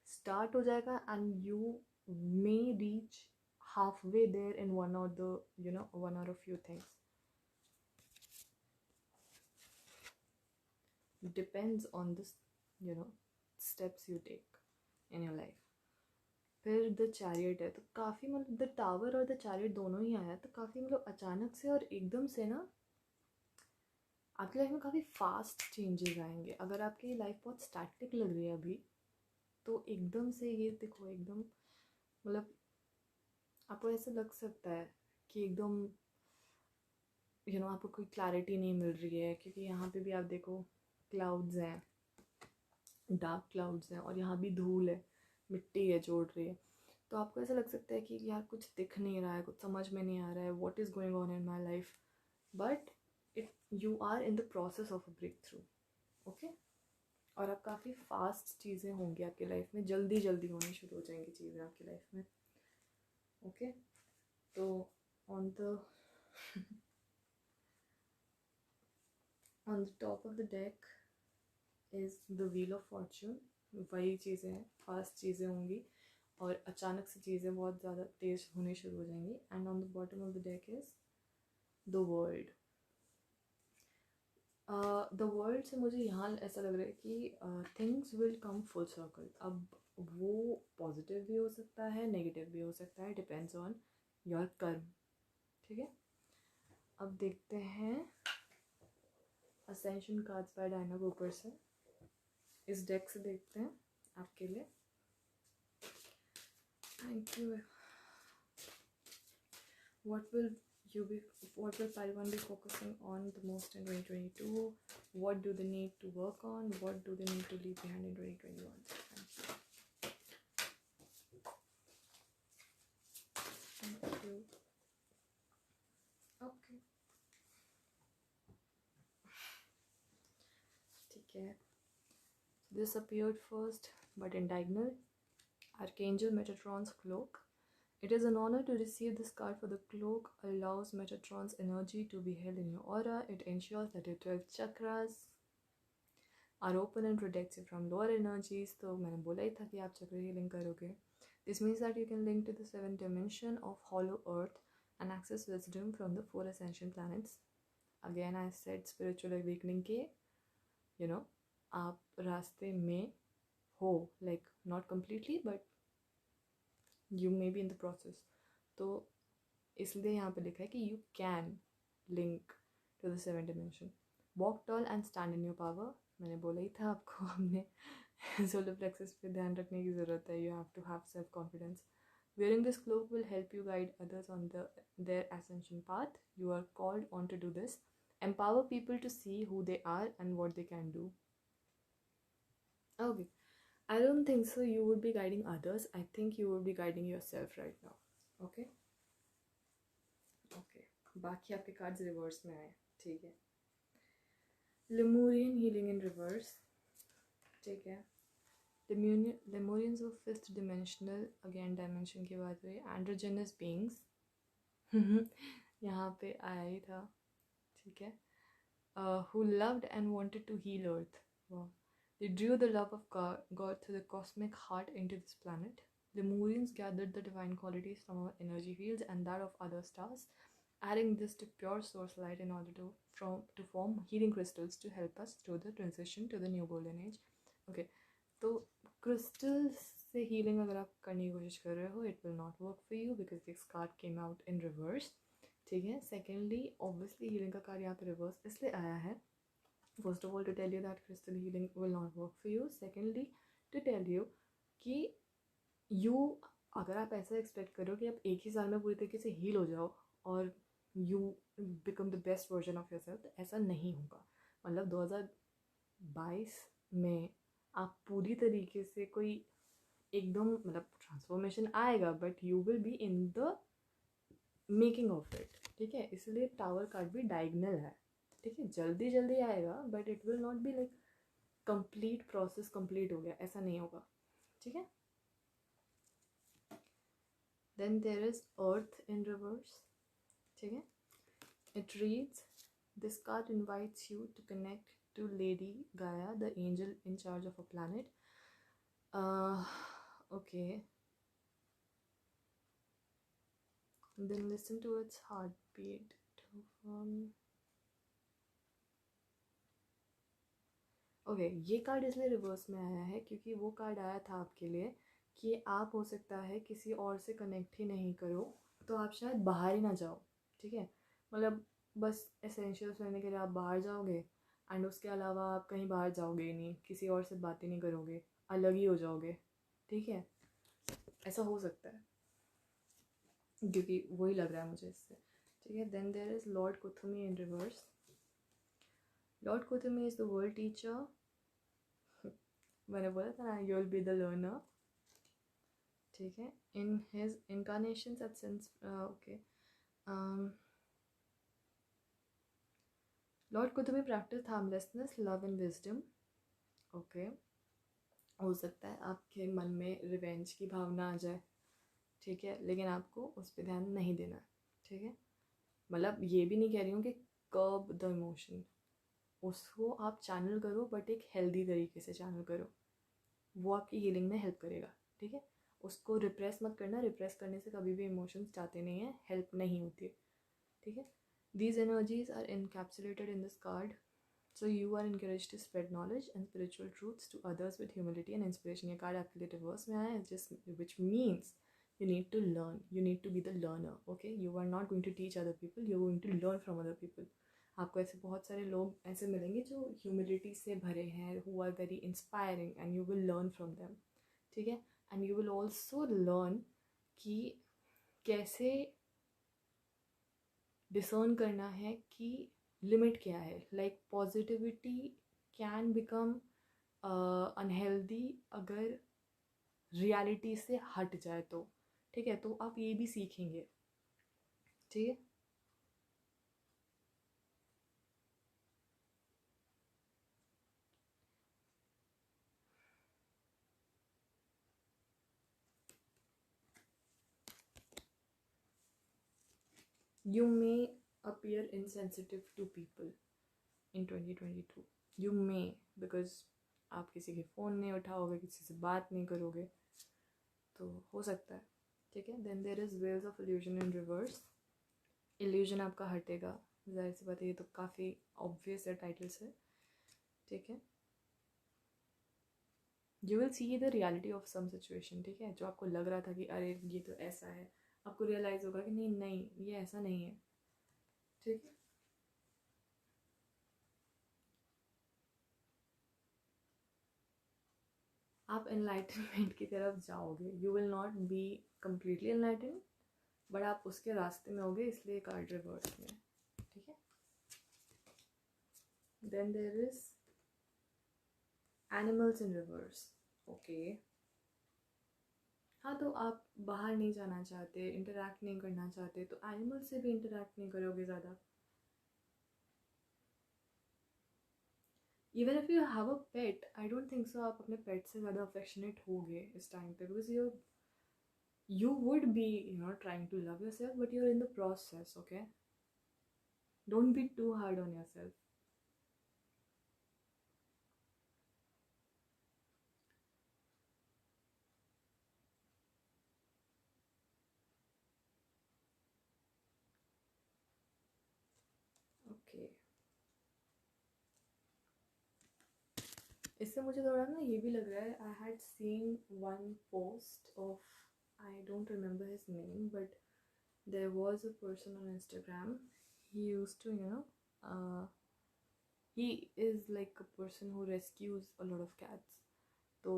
स्टार्ट हो जाएगा and you may reach halfway there in one or a few things. Depends on the steps you take in your life. फिर द चैरियट है, तो काफ़ी मतलब द टावर और द चैरियट दोनों ही आया, तो काफ़ी मतलब अचानक से और एकदम से ना आपकी लाइफ में काफ़ी फास्ट चेंजेस आएंगे. अगर आपकी लाइफ बहुत स्टैटिक लग रही है अभी, तो एकदम से ये देखो, एकदम मतलब आपको ऐसा लग सकता है कि एकदम आपको कोई क्लैरिटी नहीं मिल रही है, क्योंकि यहाँ पे भी आप देखो क्लाउड्स हैं, डार्क क्लाउड्स हैं, और यहाँ भी धूल है, मिट्टी है जोड़ रही है. तो आपको ऐसा लग सकता है कि यार कुछ दिख नहीं रहा है, कुछ समझ में नहीं आ रहा है, what is going on in my life. But you are in the process of a breakthrough. Okay. और अब काफ़ी फास्ट चीज़ें होंगी आपकी लाइफ में, जल्दी जल्दी होनी शुरू हो जाएंगी चीज़ें आपकी लाइफ में. ओके. तो on the top of the deck is the wheel of Fortune. वही चीज़ें हैं, फास्ट चीज़ें होंगी और अचानक से चीज़ें बहुत ज़्यादा तेज़ होनी शुरू हो जाएंगी. And on the bottom of the deck is the world. The world से मुझे यहाँ ऐसा लग रहा है कि things will come full circle. अब वो पॉजिटिव भी हो सकता है, नेगेटिव भी हो सकता है, डिपेंड्स ऑन योर कर्म. ठीक है. अब देखते हैं ascension cards by Diana Cooper से. इस डेक से देखते हैं आपके लिए. Thank you. What will Paiwan be focusing on the most in 2022? What do they need to work on? What do they need to leave behind in 2021? Thank you. Okay. ठीक है. This appeared first, but in diagonal, Archangel Metatron's cloak. It is an honor to receive this card, for the cloak allows Metatron's energy to be held in your aura. It ensures that your 12 chakras are open and protects you from lower energies. तो मैंने बोला ही था कि आप चक्र healing करोगे. This means that you can link to the 7th dimension of hollow earth and access wisdom from the 4 ascension planets. Again, I said spiritual awakening के आप रास्ते में हो, like not completely, but you may be in the process. तो इसलिए यहाँ पे लिखा है कि you can link to the 7th dimension. Walk tall and stand in your power. मैंने बोला ही था आपको, हमने सोलर प्लेक्सस पे ध्यान रखने की ज़रूरत है. You have to have self confidence. Wearing this cloak will help you guide others on their ascension path. You are called on to do this. Empower people to see who they are and what they can do. Okay. I don't think so you would be guiding others. I think you would be guiding yourself right now. Okay? Okay. बाकी आपके cards reverse में आए. ठीक है. Lemurian healing in reverse. ठीक है. Lemurians were fifth dimensional, again dimension की बात हुई, androgynous beings. यहाँ पे आया ही था. ठीक है. Who loved and wanted to heal Earth. Wow. They drew the love of God through the cosmic heart into this planet. Lemurians gathered the divine qualities from our energy fields and that of other stars, adding this to pure source light in order to form healing crystals to help us through the transition to the new golden age. Okay, तो crystals से healing अगर आप करने की कोशिश कर रहे हो, it will not work for you because this card came out in reverse. ठीक है. सेकेंडली ऑब्वियसली हीलिंग का कार्ड यहाँ पे रिवर्स इसलिए आया है. First of all to tell you that crystal healing will not work for you. Secondly to tell you कि you अगर आप ऐसा एक्सपेक्ट करो कि आप एक ही साल में पूरी तरीके से हील हो जाओ और you become the best version of your self, तो ऐसा नहीं होगा. मतलब 2022 में आप पूरी तरीके से कोई एकदम मतलब ट्रांसफॉर्मेशन आएगा, but you will be in the making of it. ठीक है. इसलिए टावर कार्ड भी डायगनल है. ठीक है. जल्दी जल्दी आएगा but it will not be like complete process complete हो गया, ऐसा नहीं होगा. ठीक है. Then there is earth in reverse. ठीक है. It reads this card invites you to connect to Lady Gaia, the angel in charge of a planet. Okay. Then listen to its heartbeat to form. Okay. ये card इसलिए reverse में आया है क्योंकि वो card आया था आपके लिए कि आप हो सकता है किसी और से कनेक्ट ही नहीं करो, तो आप शायद बाहर ही ना जाओ. ठीक है. मतलब बस एसेंशियल्स लेने के लिए आप बाहर जाओगे एंड उसके अलावा आप कहीं बाहर जाओगे ही नहीं, किसी और से बातें नहीं करोगे, अलग ही हो जाओगे. ठीक है. ऐसा हो सकता है क्योंकि वही लग रहा है मुझे इससे. ठीक है. Then there is Lord Kuthumi in reverse. Lord Kuthumi is the world teacher. मैंने बोला था ना, you will be the learner. ठीक है. In his incarnations at sense. Okay. Lord Kuthumi practice harmlessness, love and wisdom. Okay. हो सकता है आपके मन में रिवेंज की भावना आ जाए. ठीक है. लेकिन आपको उस पर ध्यान नहीं देना. ठीक है. मतलब ये भी नहीं कह रही हूँ कि कर्ब द इमोशन, उसको आप चैनल करो बट एक हेल्दी तरीके से चैनल करो. वो आपकी हीलिंग में हेल्प करेगा. ठीक है. उसको रिप्रेस मत करना. रिप्रेस करने से कभी भी इमोशंस जाते नहीं हैं, हेल्प नहीं होती. ठीक है. These energies are encapsulated in this card, so you are encourage to spread knowledge and spiritual truths to others with humility and inspiration. ये कार्ड आपके लिए रिवर्स में आया है, जिस which means you need to learn, you need to be the learner. Okay, you are not going to teach other people, you're going to learn from other people. आपको ऐसे बहुत सारे लोग ऐसे मिलेंगे जो ह्यूमिलिटी से भरे हैं, who are very inspiring and you will learn from them. ठीक है. and you will also learn कि कैसे डिसर्न करना है कि लिमिट क्या है. Like positivity can become unhealthy अगर रियलिटी से हट जाए तो. ठीक है. तो आप ये भी सीखेंगे. ठीक है. You may appear insensitive to people in 2022. You may, because आप किसी के फ़ोन नहीं उठाओगे, किसी से बात नहीं करोगे, तो हो सकता है. ठीक है. Then there is wells of illusion in reverse. Illusion आपका हटेगा, जाहिर सी बात है. ये तो काफ़ी ऑब्वियस है टाइटल से. ठीक है. You will see the reality of some situation. ठीक है. जो आपको लग रहा था कि अरे ये तो ऐसा है, आपको रियलाइज़ होगा कि नहीं नहीं ये ऐसा नहीं है. ठीक है. आप एनलाइटनमेंट की तरफ जाओगे. You will not be completely enlighten, but आप उसके रास्ते में होगे, इसलिए कार्ड रिवर्स में. ठीक है. Then there is animals in reverse. Okay. हाँ, तो आप बाहर नहीं जाना चाहते, इंटरेक्ट नहीं करना चाहते, तो एनिमल से भी इंटरेक्ट नहीं करोगे ज़्यादा. Even if you have a pet, I don't think so आप अपने पेट से ज़्यादा अफेक्शनेट होगे इस टाइम पे, because you would be, trying to love yourself, but you're in the process. Okay, don't be too hard on yourself. Okay. इससे मुझे थोड़ा ना ये भी लग रहा है, I had seen one post of, I don't remember his name, but there was a person on Instagram. He used to, he is like a person who rescues a lot of cats. So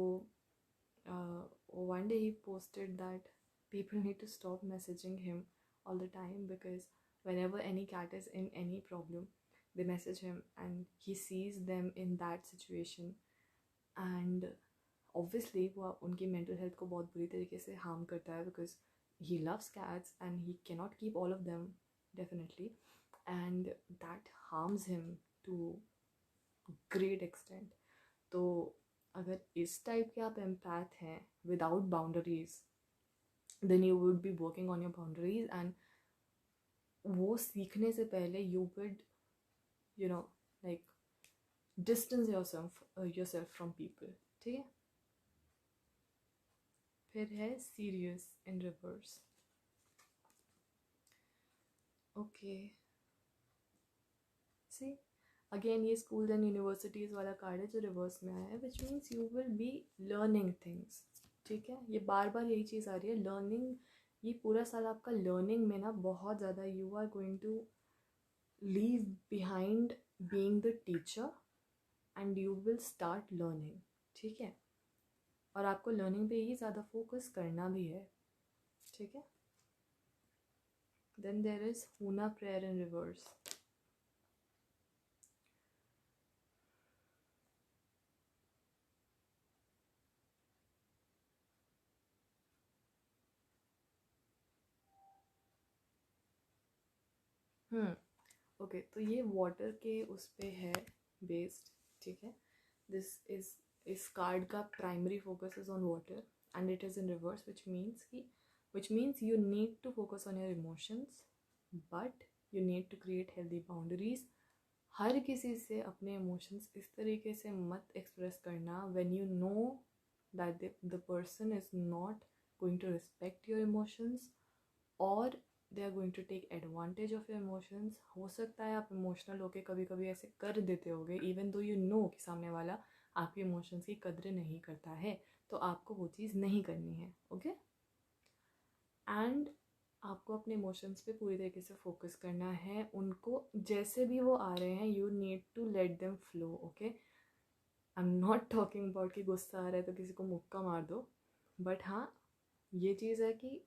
one day he posted that people need to stop messaging him all the time, because whenever any cat is in any problem, they message him and he sees them in that situation. And obviously वो उनकी mental health को बहुत बुरी तरीके से harm करता है, because he loves cats and he cannot keep all of them, definitely, and that harms him to great extent. तो अगर इस टाइप के आप एम्पैथ हैं without boundaries, then you would be working on your boundaries, and वो सीखने से पहले you would, like distance yourself from people. ठीक है. फिर है serious in reverse. Okay. See, again ये स्कूल्स एंड यूनिवर्सिटीज़ वाला कार्ड है जो रिवर्स में आया है, which means you will be learning things. ठीक है. ये बार बार यही चीज़ आ रही है, लर्निंग. ये पूरा साल आपका लर्निंग में ना बहुत ज़्यादा, you are going to leave behind being the teacher and you will start learning. ठीक है. और आपको लर्निंग पे ही ज़्यादा फोकस करना भी है. ठीक है. Then there is Huna prayer in reverse. Okay. तो ये वाटर के उस पे है बेस्ड. ठीक है. दिस इस कार्ड का primary focus is on water and it is in reverse, which means you need to focus on your emotions, but you need to create healthy boundaries. हर किसी से अपने इमोशंस इस तरीके से मत एक्सप्रेस करना when you know that the person is not going to respect your emotions, और they are going to take advantage of your emotions. हो सकता है आप इमोशनल होके कभी कभी ऐसे कर देते होगे, इवन दो यू नो कि सामने वाला आपके इमोशंस की कद्र नहीं करता है, तो आपको वो चीज़ नहीं करनी है. ओके. एंड आपको अपने इमोशंस पे पूरी तरीके से फोकस करना है. उनको जैसे भी वो आ रहे हैं, you need to let them flow. Okay. I am not talking about कि गुस्सा आ रहा है तो किसी को मुक्का मार दो, बट हाँ, ये चीज़ है कि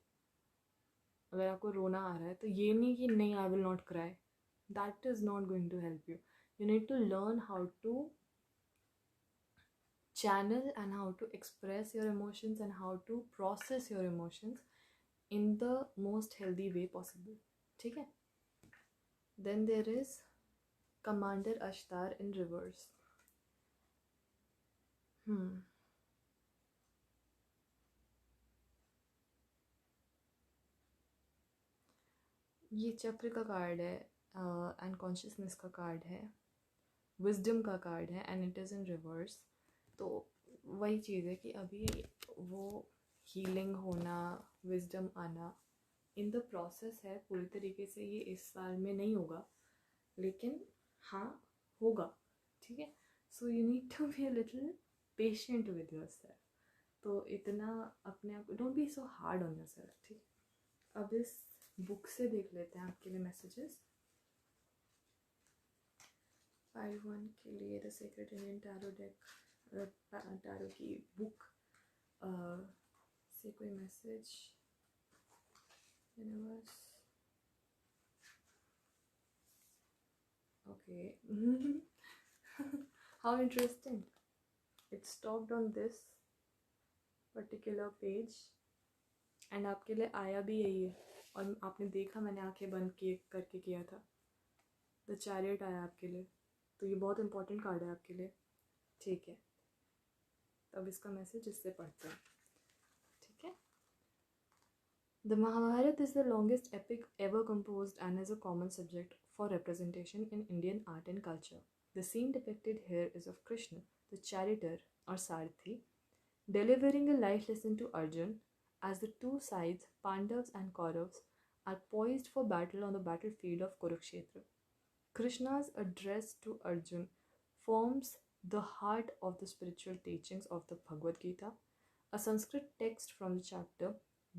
अगर आपको रोना आ रहा है तो ये नहीं कि नहीं, I will not cry. That is not going to help you. You need to learn how to channel and how to express your emotions and how to process your emotions in the most healthy way possible. ठीक है. Then there is Commander Ashtar in reverse. ये चक्र का card है, and consciousness का card है, wisdom का card है, and it is in reverse. तो वही चीज़ है कि अभी वो हीलिंग होना, विजडम आना इन द प्रोसेस है. पूरी तरीके से ये इस साल में नहीं होगा, लेकिन हाँ होगा. ठीक है. So you need to be a little patient with yourself. तो इतना अपने आप, don't be so hard on yourself. ठीक. अब इस बुक से देख लेते हैं आपके लिए मैसेजेस. 5-1 के लिए the secret Indian tarot deck, tarot की बुक से कोई message universe. Okay. How interesting. It stopped on this particular page and आपके लिए आया भी यही है और आपने देखा मैंने आंखें बंद किए करके किया था. द चैरियट आया आपके लिए, तो ये बहुत इंपॉर्टेंट कार्ड है आपके लिए. ठीक है, तो अब इसका मैसेज इससे पढ़ते हैं. ठीक है. The Mahabharata is the longest epic ever composed and is a common subject for representation in Indian art and culture. The scene depicted here is of Krishna, the charioteer or Sarathi, delivering a life lesson to Arjun as the two sides, Pandavas and Kauravas, are poised for battle on the battlefield of Kurukshetra. Krishna's address to Arjun forms the heart of the spiritual teachings of the Bhagavad Gita, a Sanskrit text from the chapter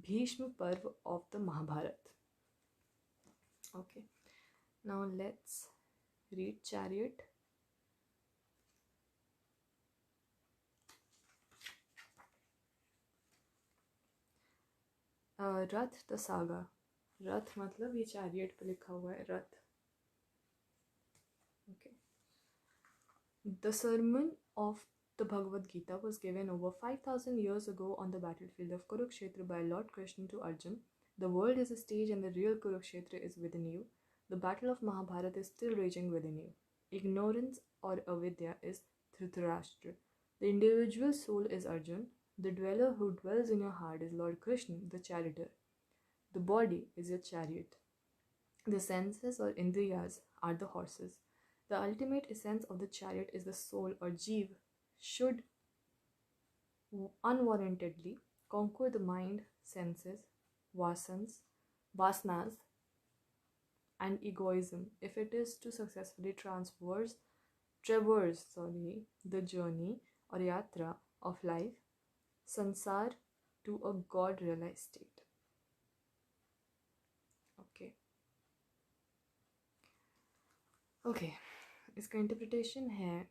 Bhishma Parv of the Mahabharata. Okay, now let's read Chariot. Rath the saga. रथ मतलब ये chariot पे लिखा हुआ है रथ. Okay. The sermon of the Bhagavad Gita was given over 5,000 years ago on the battlefield of Kurukshetra by Lord Krishna to Arjun. The world is a stage and the real Kurukshetra is within you. The battle of Mahabharata is still raging within you. Ignorance or avidya is Dhritarashtra. The individual soul is Arjun. The dweller who dwells in your heart is Lord Krishna, the charioteer. The body is your chariot. The senses or indriyas are the horses. The ultimate essence of the chariot is the soul or jeev should unwarrantedly conquer the mind, senses, vasanas, and egoism if it is to successfully traverse the journey or yatra of life, sansar, to a God realized state. Okay, इसका interpretation है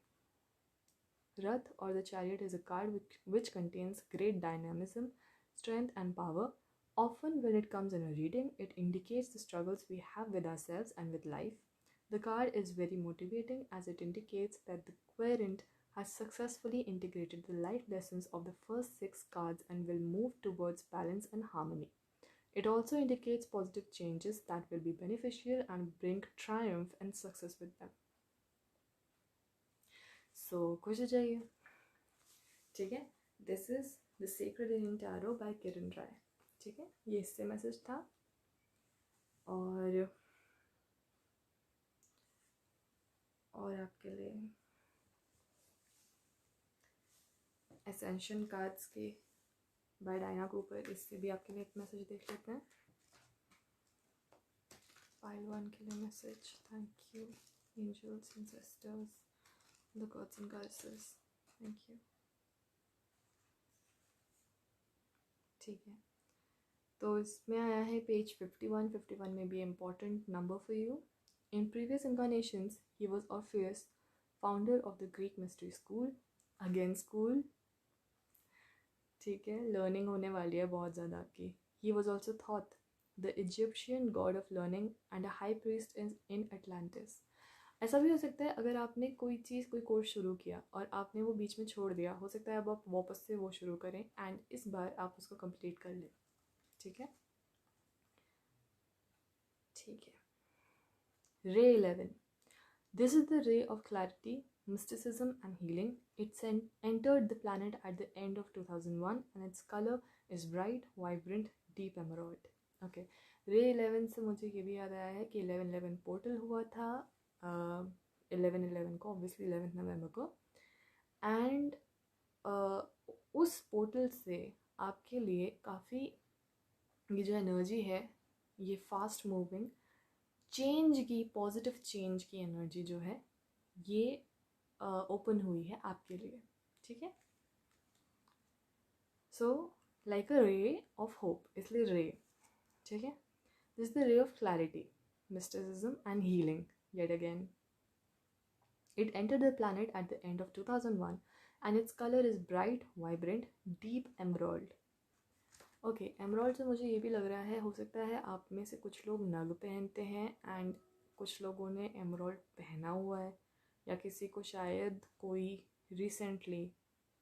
Rath or the chariot is a card which contains great dynamism, strength and power. Often when it comes in a reading, it indicates the struggles we have with ourselves and with life. The card is very motivating as it indicates that the querent has successfully integrated the life lessons of the first 6 cards and will move towards balance and harmony. It also indicates positive changes that will be beneficial and bring triumph and success with them. So, खुश हो जाइए. ठीक है. This is The Sacred Indian Tarot by Kiran Rai. ठीक है, ये इससे message था. और आपके लिए एसेंशन कार्ड्स के बाय डायना कूपर, इससे भी आपके लिए एक मैसेज देख लेते हैं. पाइल 1 के लिए message. Thank you angels and sisters, the gods and goddesses. Thank you. ठीक है, तो इसमें आया है पेज 51. 51 में भी important number for you. In previous incarnations, he was Orpheus, founder of the Greek mystery school. Again school. ठीक है, learning होने वाली है बहुत ज़्यादा आपकी. He was also Thoth, the Egyptian god of learning and a high priest in Atlantis. ऐसा भी हो सकता है अगर आपने कोई कोर्स शुरू किया और आपने वो बीच में छोड़ दिया, हो सकता है अब आप वापस से वो शुरू करें एंड इस बार आप उसको कंप्लीट कर लें. ठीक है. ठीक है. Ray 11. This is the ray of clarity, mysticism and healing. It entered the planet at the end of 2001 and its color is bright, vibrant, deep emerald. Okay. Ray 11 से मुझे ये भी याद आया है कि 11/11 पोर्टल हुआ था 11/11 को, ऑब्वियसली 11 नवंबर को. एंड उस पोर्टल से आपके लिए काफ़ी ये जो एनर्जी है, ये फास्ट मूविंग चेंज की, पॉजिटिव चेंज की एनर्जी जो है ये ओपन हुई है आपके लिए. ठीक है. So like a ray of hope, इसलिए रे. ठीक है. This is the ray of clarity, mysticism and healing. Yet again, it entered the planet at the end of 2001 and its color is bright, vibrant, deep emerald. Okay, Emerald से मुझे ये भी लग रहा है, हो सकता है आप में से कुछ लोग नग पहनते हैं एंड कुछ लोगों ने एमरॉल्ड पहना हुआ है, या किसी को शायद कोई रिसेंटली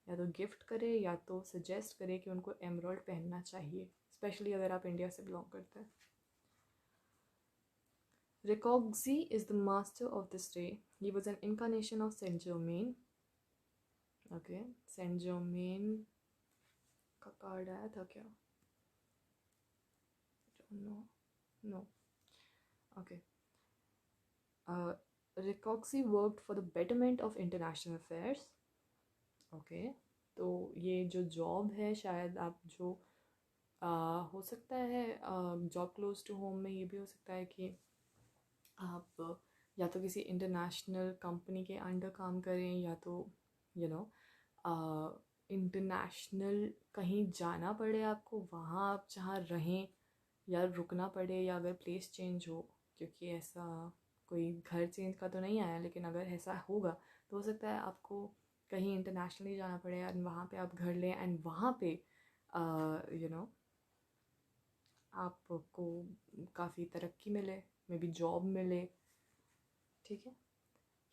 या तो गिफ्ट करे या तो सजेस्ट करे कि उनको एमरॉल्ड पहनना चाहिए, स्पेशली अगर आप इंडिया से बिलोंग करते हैं. Recoxy is the master of this ray. He was an incarnation of Saint Germain. Okay, Saint Germain का कार्ड आया था क्या? No. Okay. Recoxy worked for the betterment of international affairs. Okay. तो ये जो जॉब है, शायद आप जो हो सकता है जॉब क्लोज टू होम में ये भी हो सकता है कि आप या तो किसी इंटरनेशनल कंपनी के अंडर काम करें, या तो इंटरनेशनल कहीं जाना पड़े आपको, वहाँ आप जहाँ रहें या रुकना पड़े, या अगर प्लेस चेंज हो, क्योंकि ऐसा कोई घर चेंज का तो नहीं आया, लेकिन अगर ऐसा होगा तो हो सकता है आपको कहीं इंटरनेशनली जाना पड़े एंड वहाँ पे आप घर लें एंड वहाँ पे आपको काफ़ी तरक्की मिले, मे बी जॉब मिले. ठीक है.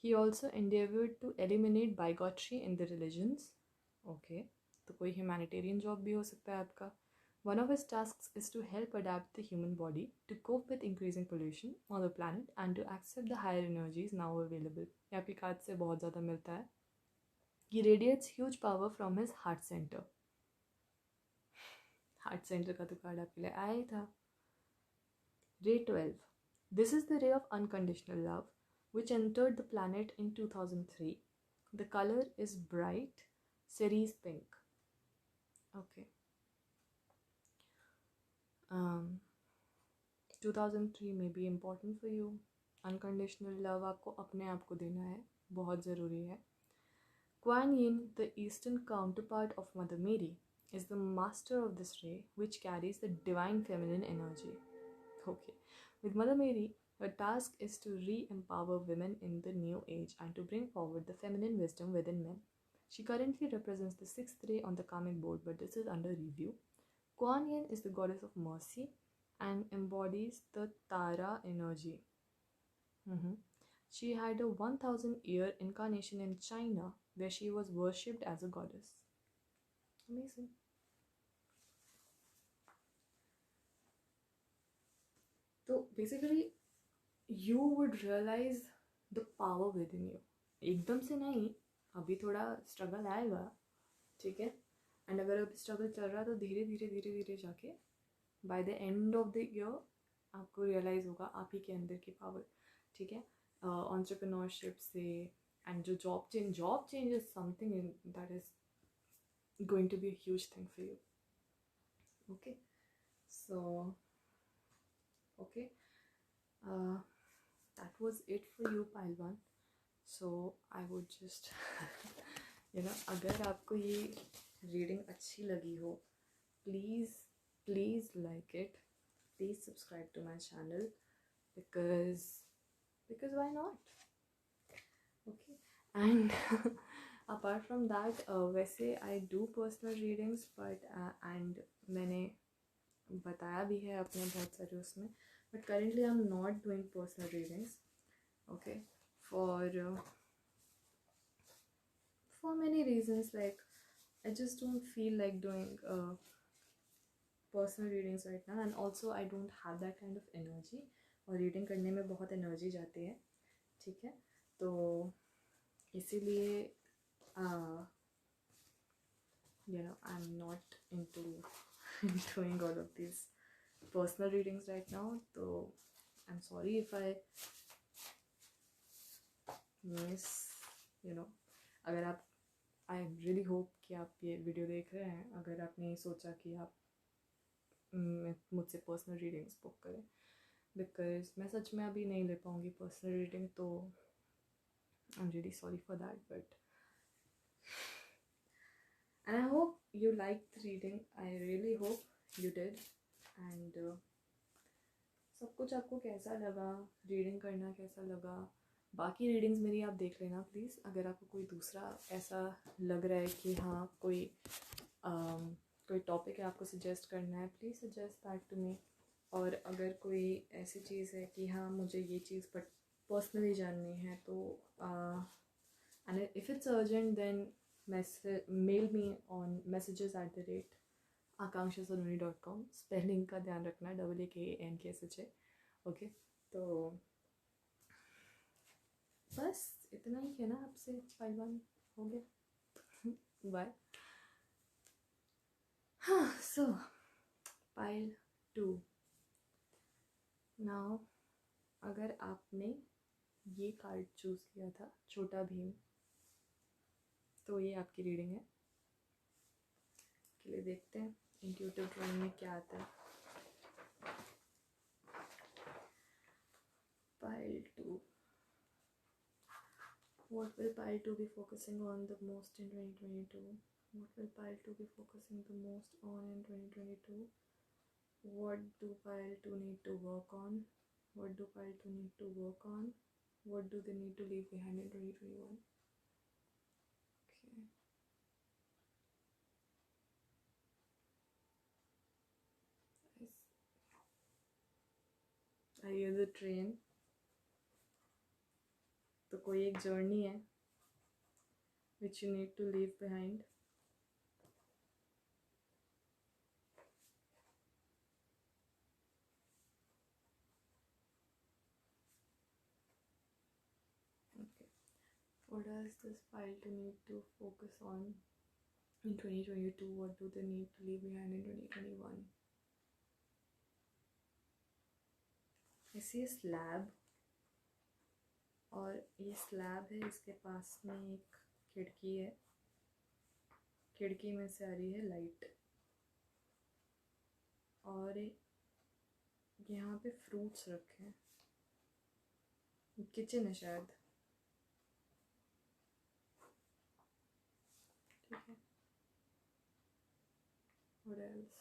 He also endeavored to eliminate bigotry in the religions. Okay. तो कोई humanitarian job भी हो सकता है आपका. One of his tasks is to help adapt the human body to cope with increasing pollution on the planet and to accept the higher energies now available. ये आपकी card से बहुत ज़्यादा मिलता है. He radiates huge power from his heart center. Heart centre का तो card आपके लिए आया ही था. Ray 12. This is the ray of unconditional love which entered the planet in 2003. The color is bright cerise pink. Okay. 2003 may be important for you. Unconditional love आपको अपने आप को देना है, बहुत ज़रूरी है. Kuan Yin, the eastern counterpart of Mother Mary, is the master of this ray which carries the divine feminine energy. Okay. With Mother Mary, her task is to re-empower women in the new age and to bring forward the feminine wisdom within men. She currently represents the 6th ray on the karmic board, but this is under review. Kuan Yin is the goddess of mercy and embodies the Tara energy. She had a 1000-year incarnation in China where she was worshipped as a goddess. Amazing. तो basically you would realize the power within you. एकदम से नहीं, अभी थोड़ा struggle आएगा. ठीक है. And अगर अभी स्ट्रगल चल रहा है तो धीरे धीरे धीरे धीरे जाके by the end of the year आपको रियलाइज़ होगा आप ही के अंदर की पावर. ठीक है. एंटरप्रेन्योरशिप से एंड जो job change is something that is going to be a huge thing for you. Okay. So okay, that was it for you, Pailwan. So I would just अगर आपको ये रीडिंग अच्छी लगी हो, please like it, please subscribe to my channel, because why not. Okay. And apart from that, वैसे I do personal readings, but and मैंने बताया भी है अपने बहुत सारे उसमें, but currently I'm not doing personal readings. Okay. For many reasons, like I just don't feel like doing personal readings right now, and also I don't have that kind of energy. और reading करने में बहुत energy जाती है. ठीक है. तो इसीलिए I'm not into doing all of these personal readings right now. So I'm sorry if I miss, अगर आप, I really hope कि आप ये वीडियो देख रहे हैं, अगर आपने सोचा कि आप मुझसे पर्सनल रीडिंग्स बुक करें, बिकॉज मैं सच में अभी नहीं ले पाऊँगी पर्सनल रीडिंग. तो I am really sorry for that, but and I hope you liked the reading. I really hope you did. And सब कुछ आपको कैसा लगा, रीडिंग करना कैसा लगा, बाकी रीडिंग्स मेरी आप देख लेना प्लीज़। अगर आपको कोई दूसरा ऐसा लग रहा है कि हाँ कोई टॉपिक है आपको सजेस्ट करना है, please suggest that to me. और अगर कोई ऐसी चीज़ है कि हाँ मुझे ये चीज़ पर्सनली जाननी है तो and if it's urgent then mail me on messages@akankshasaloni.com। Spelling का ध्यान रखना, AAKANKSH। ओके, तो बस इतना ही है ना आपसे। पाइल 1 हो गया। बाय। हाँ, सो पाइल 2 नाउ। अगर आपने ये कार्ड चूज़ किया था, छोटा भीम, तो ये आपकी रीडिंग है। के लिए देखते हैं इंट्यूटिव ड्राइंग में क्या आता है। Pile 2. What will Pile 2 be focusing on the most in 2022? What will Pile 2 be focusing the most on in 2022? What do Pile 2 need to work on? What do Pile 2 need to work on? What do they need to leave behind in 2021? Okay. I hear the train. तो कोई एक journey है which you need to leave behind. Okay. What does this Pile 2 need to focus on in 2022? What do they need to leave behind in 2021? I see a slab, और ये slab है, इसके पास में एक खिड़की है, खिड़की में से आ रही है लाइट, और यहाँ पे फ्रूट्स रखे हैं। किचन है शायद, ठीक है। What else?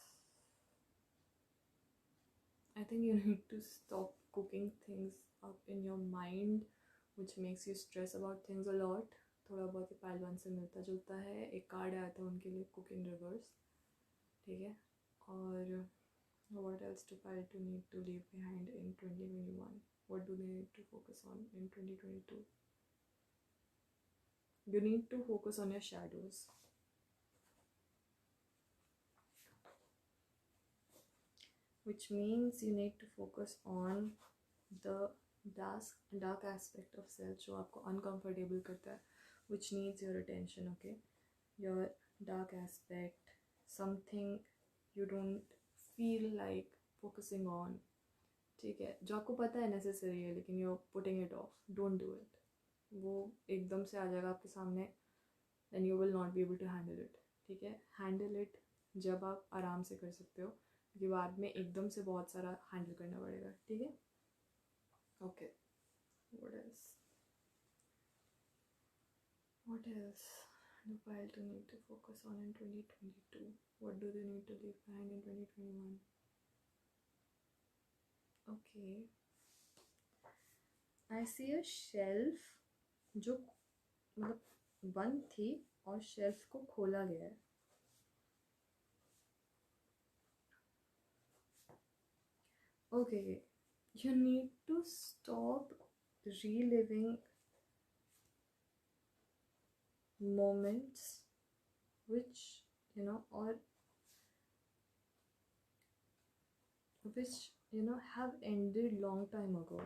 I think you need to stop cooking things up in your mind which makes you stress about things a lot. थोड़ा बहुत पाइल 1 से मिलता जुलता है। एक कार्ड आया था उनके लिए, कुक इन रिवर्स, ठीक है। और what else do Pile 2 need to leave behind in 2021? What do they need to focus on in 2022? You need to focus on your shadows. Which means you need to focus on the dark aspect of self जो आपको uncomfortable करता है, which needs your attention, okay? Your dark aspect, something you don't feel like focusing on, ठीक है, जो आपको पता है necessary है लेकिन you're putting it off. Don't do it. वो एकदम से आ जाएगा आपके सामने, then you will not be able to handle it, ठीक है। Handle it जब आप आराम से कर सकते हो, क्योंकि बाद में एकदम से बहुत सारा हैंडल करना पड़ेगा, ठीक है। Okay, what else do Pile 2 need to focus on in 2022? What do they need to leave behind in 2021? Okay, I see a shelf जो मतलब बंद थी और शेल्फ को खोला गया है। Okay, you need to stop reliving moments which or which have ended long time ago,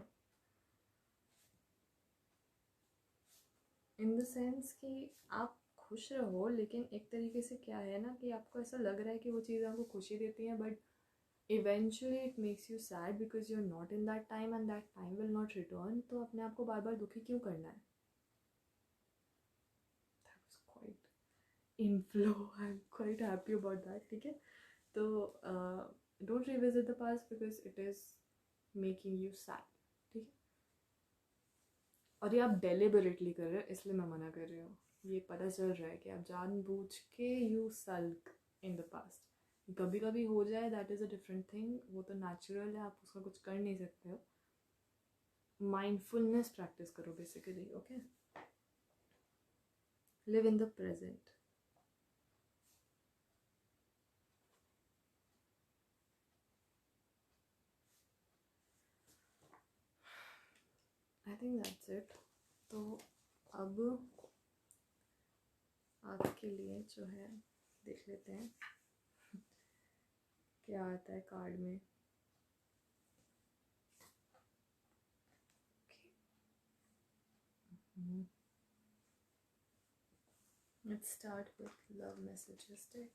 in the sense कि आप खुश रहो, लेकिन एक तरीके से क्या है ना कि आपको ऐसा लग रहा है कि वो चीज़ आपको खुशी देती है, but eventually it makes you sad because you're not in that time and that time will not return. तो अपने आप को बार बार दुखी क्यों करना है? That was quite in flow. I'm quite happy about that, ठीक है। तो don't revisit the past because it is making you sad, ठीक है। और ये आप deliberately कर रहे हो, इसलिए मैं मना कर रही हूँ। ये पता चल रहा है कि आप जानबूझ के you sulk in the past. कभी कभी हो जाए, that is a different thing, वो तो नेचुरल है, आप उसका कुछ कर नहीं सकते हो। माइंडफुलनेस प्रैक्टिस करो basically. Okay, live in the present. I think that's it. तो अब आपके लिए जो है देख लेते हैं क्या आता है कार्ड में. Let's start with love messages deck.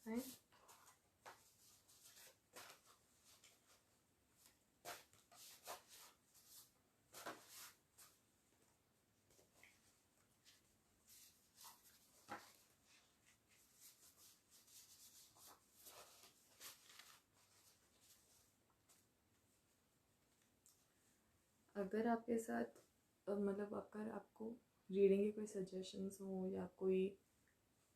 Right? अगर आपके साथ मतलब अगर आपको रीडिंग के कोई सजेशंस हो या कोई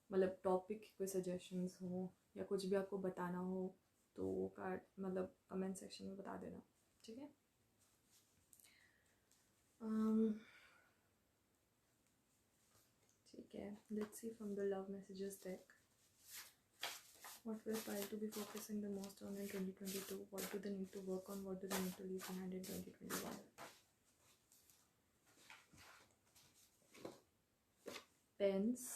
मतलब टॉपिक की कोई सजेशंस हो या कुछ भी आपको बताना हो तो वो कार्ड मतलब कमेंट सेक्शन में बता देना. ठीक है. ठीक है. Let's see from the love messages deck. What will Pile to be focusing the most on in 2022? What do they need to work on? What do they need to leave behind in 2021? Pens.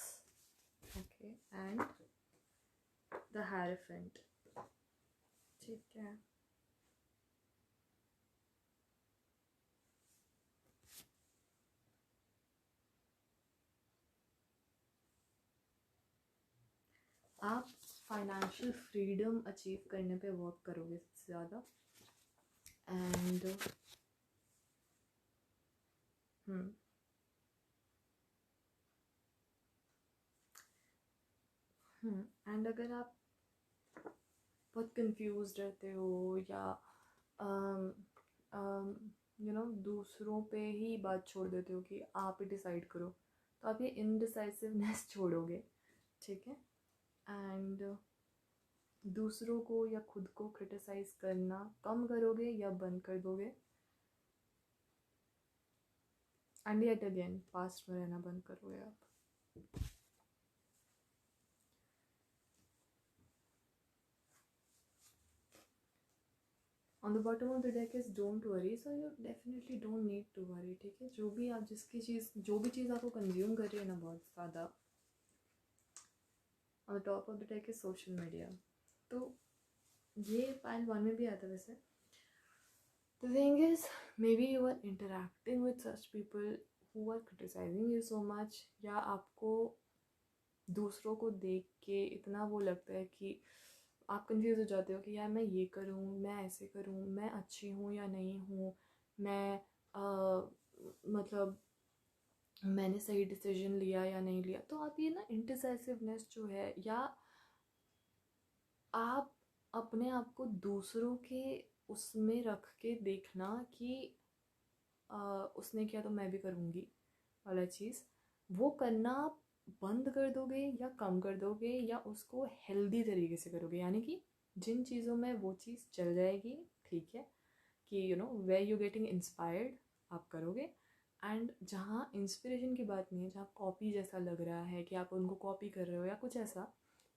Okay. And the Hierophant. ठीक है. आप financial freedom achieve करने पे work करोगे सबसे ज़्यादा. And अगर आप बहुत कंफ्यूज रहते हो या दूसरों पे ही बात छोड़ देते हो कि आप ही डिसाइड करो, तो आप ये इनडिसाइसिवनेस छोड़ोगे. ठीक है. एंड दूसरों को या खुद को क्रिटिसाइज करना कम करोगे या बंद कर दोगे. एंड येट अगेन पास्ट में रहना बंद करोगे आप. On the bottom of the deck is don't worry, so you definitely don't need to worry. ठीक है. जो भी आप जो भी चीज़ आपको कंज्यूम कर रही है ना बहुत ज़्यादा. On the top of the deck is social media. तो ये पाइल 1 में भी आता है वैसे. The thing is, maybe you are interacting with such people who are criticizing you so much, या आपको दूसरों को देख के इतना वो लगता है कि आप कंफ्यूज हो जाते हो कि यार मैं ये करूँ, मैं ऐसे करूँ, मैं अच्छी हूँ या नहीं हूँ, मैं मतलब मैंने सही डिसीजन लिया या नहीं लिया. तो आप ये ना इंडिसाइसिवनेस जो है, या आप अपने आप को दूसरों के उसमें रख के देखना कि उसने किया तो मैं भी करूँगी वाला चीज़, वो करना बंद कर दोगे या कम कर दोगे या उसको हेल्दी तरीके से करोगे. यानी कि जिन चीज़ों में वो चीज़ चल जाएगी, ठीक है, कि वेयर यू गेटिंग इंस्पायर्ड आप करोगे. एंड जहाँ इंस्पिरेशन की बात नहीं है, जहाँ कॉपी जैसा लग रहा है कि आप उनको कॉपी कर रहे हो या कुछ ऐसा,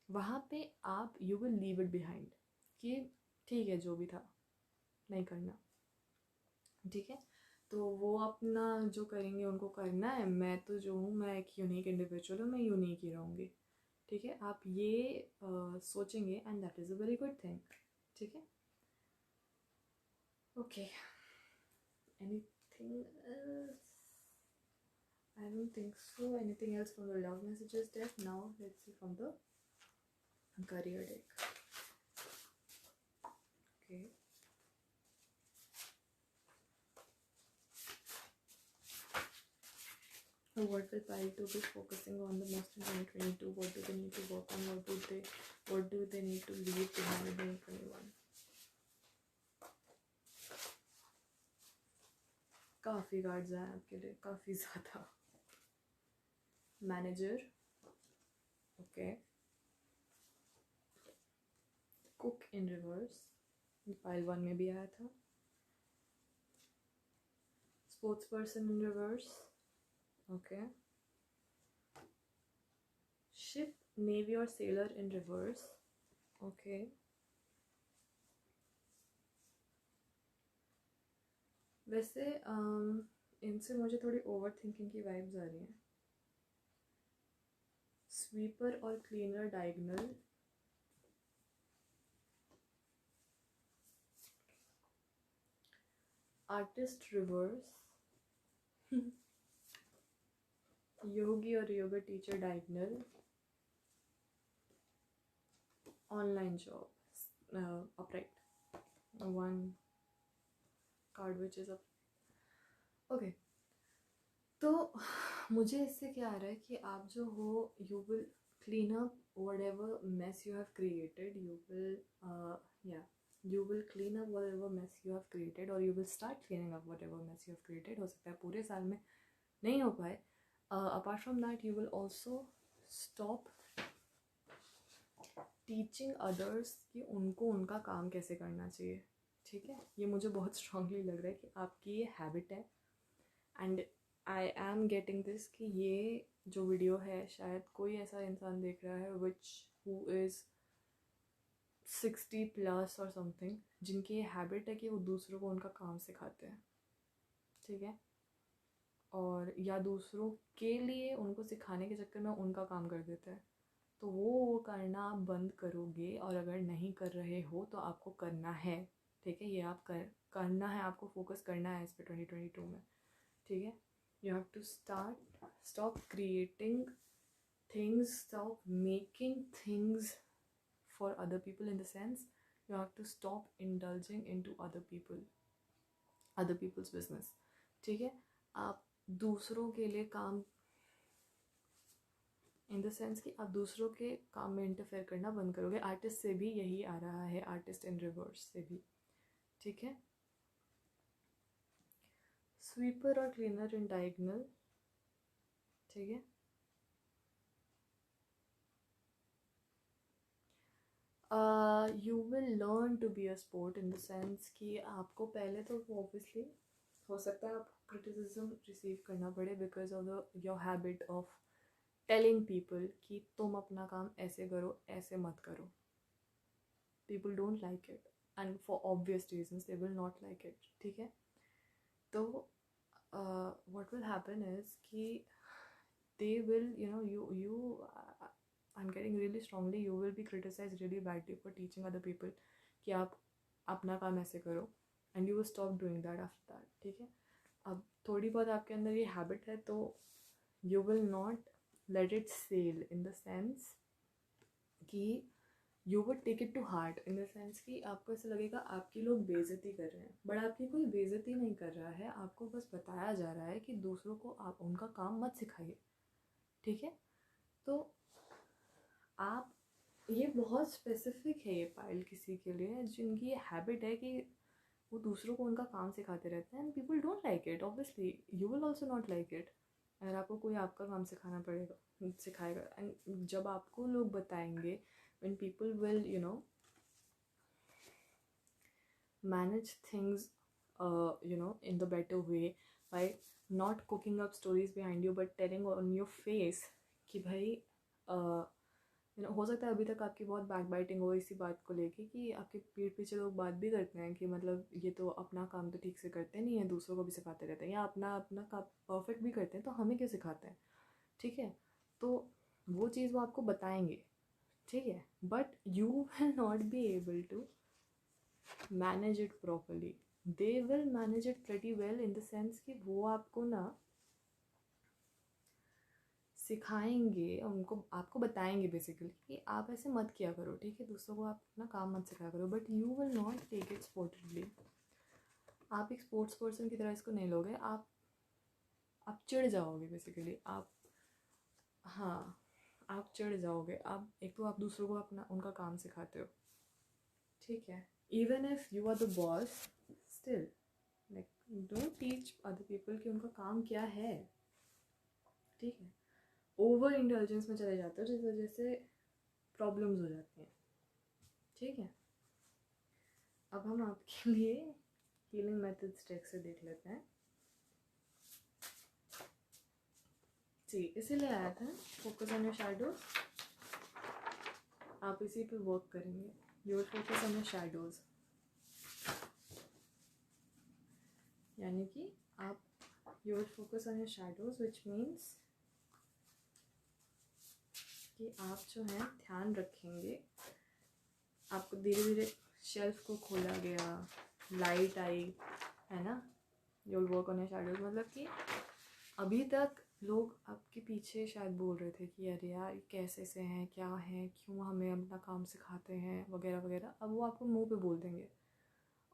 वहाँ पे आप you will leave it behind कि ठीक है जो भी था नहीं करना. ठीक है. तो वो अपना जो करेंगे उनको करना है. मैं तो जो हूँ, मैं एक यूनिक इंडिविजुअल हूँ, मैं यूनिक ही रहूँगी. ठीक है. आप ये सोचेंगे and that is a very good thing. ठीक है. Okay. Anything else? I don't think so. Anything else from the love messages deck? Now let's see from the career deck. Okay. So what will Pile 2 be focusing on the most in 2022? What do they need to work on? What do they need to leave behind in 2021? काफ़ी cards हैं आपके लिए, काफ़ी ज़्यादा. Manager. Okay. Cook in reverse. Pile 1 में भी आया था. Sports person in reverse. Okay. Ship, navy और सेलर इन रिवर्स. ओके. वैसे इनसे मुझे थोड़ी ओवर थिंकिंग की वाइब्स आ रही हैं. स्वीपर और cleaner diagonal. Artist reverse. Yogi और yoga teacher diagonal. Online job upright. One card which is up. Okay. तो मुझे इससे क्या आ रहा है कि आप जो हो, you will clean up whatever mess you have created. You will clean up whatever mess you have created, or you will start cleaning up whatever mess you have created. हो सकता है पूरे साल में नहीं हो पाए. Apart from that, you will also stop teaching others कि उनको उनका काम कैसे करना चाहिए. ठीक है, ये मुझे बहुत स्ट्रांगली लग रहा है कि आपकी ये हैबिट है. And I am getting this कि ये जो वीडियो है शायद कोई ऐसा इंसान देख रहा है विच हु इज़ 60+ और समथिंग, जिनकी ये हैबिट है कि वो दूसरों को उनका काम सिखाते हैं. ठीक है, और या दूसरों के लिए उनको सिखाने के चक्कर में उनका काम कर देते हैं. तो वो करना आप बंद करोगे, और अगर नहीं कर रहे हो तो आपको करना है. ठीक है, ये आप करना है, आपको फोकस करना है इस पर 2022 में. ठीक है, you have to stop creating things, stop making things for other people. In the sense, you have to stop indulging into other people's business. ठीक है, आप दूसरों के लिए काम, इन द सेंस कि आप दूसरों के काम में इंटरफेयर करना बंद करोगे. आर्टिस्ट से भी यही आ रहा है, आर्टिस्ट इन रिवर्स से भी. ठीक है, स्वीपर और क्लीनर इन डायगोनल. ठीक है, you will learn to be a sport in the sense कि आपको पहले तो ऑब्वियसली हो सकता है आपको क्रिटिसिज्म रिसीव करना पड़े because of your habit of telling people कि तुम अपना काम ऐसे करो, ऐसे मत करो. People don't like it, and for obvious reasons they will not like it. ठीक है, तो what will happen is कि they will, I'm getting really strongly, you will be criticized really badly for teaching other people कि आप अपना काम ऐसे करो, and you will stop doing that after that. ठीक है, अब थोड़ी बहुत आपके अंदर ये हैबिट है तो you will not let it sail, in the sense कि you would take it to heart, in the sense कि आपको ऐसा लगेगा आपकी लोग बेइज्जती कर रहे हैं, बट आपकी कोई बेइज्जती नहीं कर रहा है. आपको बस बताया जा रहा है कि दूसरों को आप उनका काम मत सिखाइए. ठीक है, तो आप, ये बहुत स्पेसिफिक है ये पाइल किसी के लिए जिनकी ये हैबिट है कि वो दूसरों को उनका काम सिखाते रहते हैं, and people don't like it. Obviously you will also not like it अगर आपको कोई आपका काम सिखाएगा. एंड जब आपको लोग बताएंगे, when people will manage things in the better way by not cooking up stories behind you but telling on your face कि भाई हो सकता है अभी तक आपकी बहुत बैक बाइटिंग हो इसी बात को लेके कि आपके पीठ पीछे लोग बात भी करते हैं कि मतलब ये तो अपना काम तो ठीक से करते नहीं है, दूसरों को भी सिखाते रहते हैं, या अपना अपना काम परफेक्ट भी करते हैं तो हमें क्यों सिखाते हैं. ठीक है, तो वो चीज़ वो आपको बताएंगे. ठीक है, but you will not be able to manage it properly. They will manage it pretty well, in the sense कि वो आपको ना सिखाएंगे, उनको आपको बताएंगे बेसिकली कि आप ऐसे मत किया करो. ठीक है, दूसरों को आप अपना काम मत सिखाया करो, but you will not take it sportively. आप एक स्पोर्ट्स पर्सन की तरह इसको नहीं लोगे. आप चिढ़ जाओगे बेसिकली. आप चिढ़ जाओगे. आप एक तो आप दूसरों को अपना उनका काम सिखाते हो. ठीक है, even if you are the boss, still like don't teach other people कि उनका काम क्या है. ठीक है, ओवर इंटेलिजेंस में चले जाते हो जिस वजह से प्रॉब्लम्स हो जाती हैं. ठीक है, अब हम आपके लिए हीलिंग मेथड्स ट्रिक से देख लेते हैं। जी, इसीलिए आया था फोकस ऑन योर शैडोज। आप इसी पे वर्क करेंगे। You will focus on your shadows, यानी कि आप you will focus on your shadows which means कि आप जो है ध्यान रखेंगे। आपको धीरे धीरे शेल्फ को खोला गया, लाइट आई, है ना। You will work on your shadows, मतलब कि अभी तक लोग आपके पीछे शायद बोल रहे थे कि अरे यार कैसे से हैं, क्या है, क्यों हमें अपना काम सिखाते हैं वगैरह वगैरह। अब वो आपको मुंह पे बोल देंगे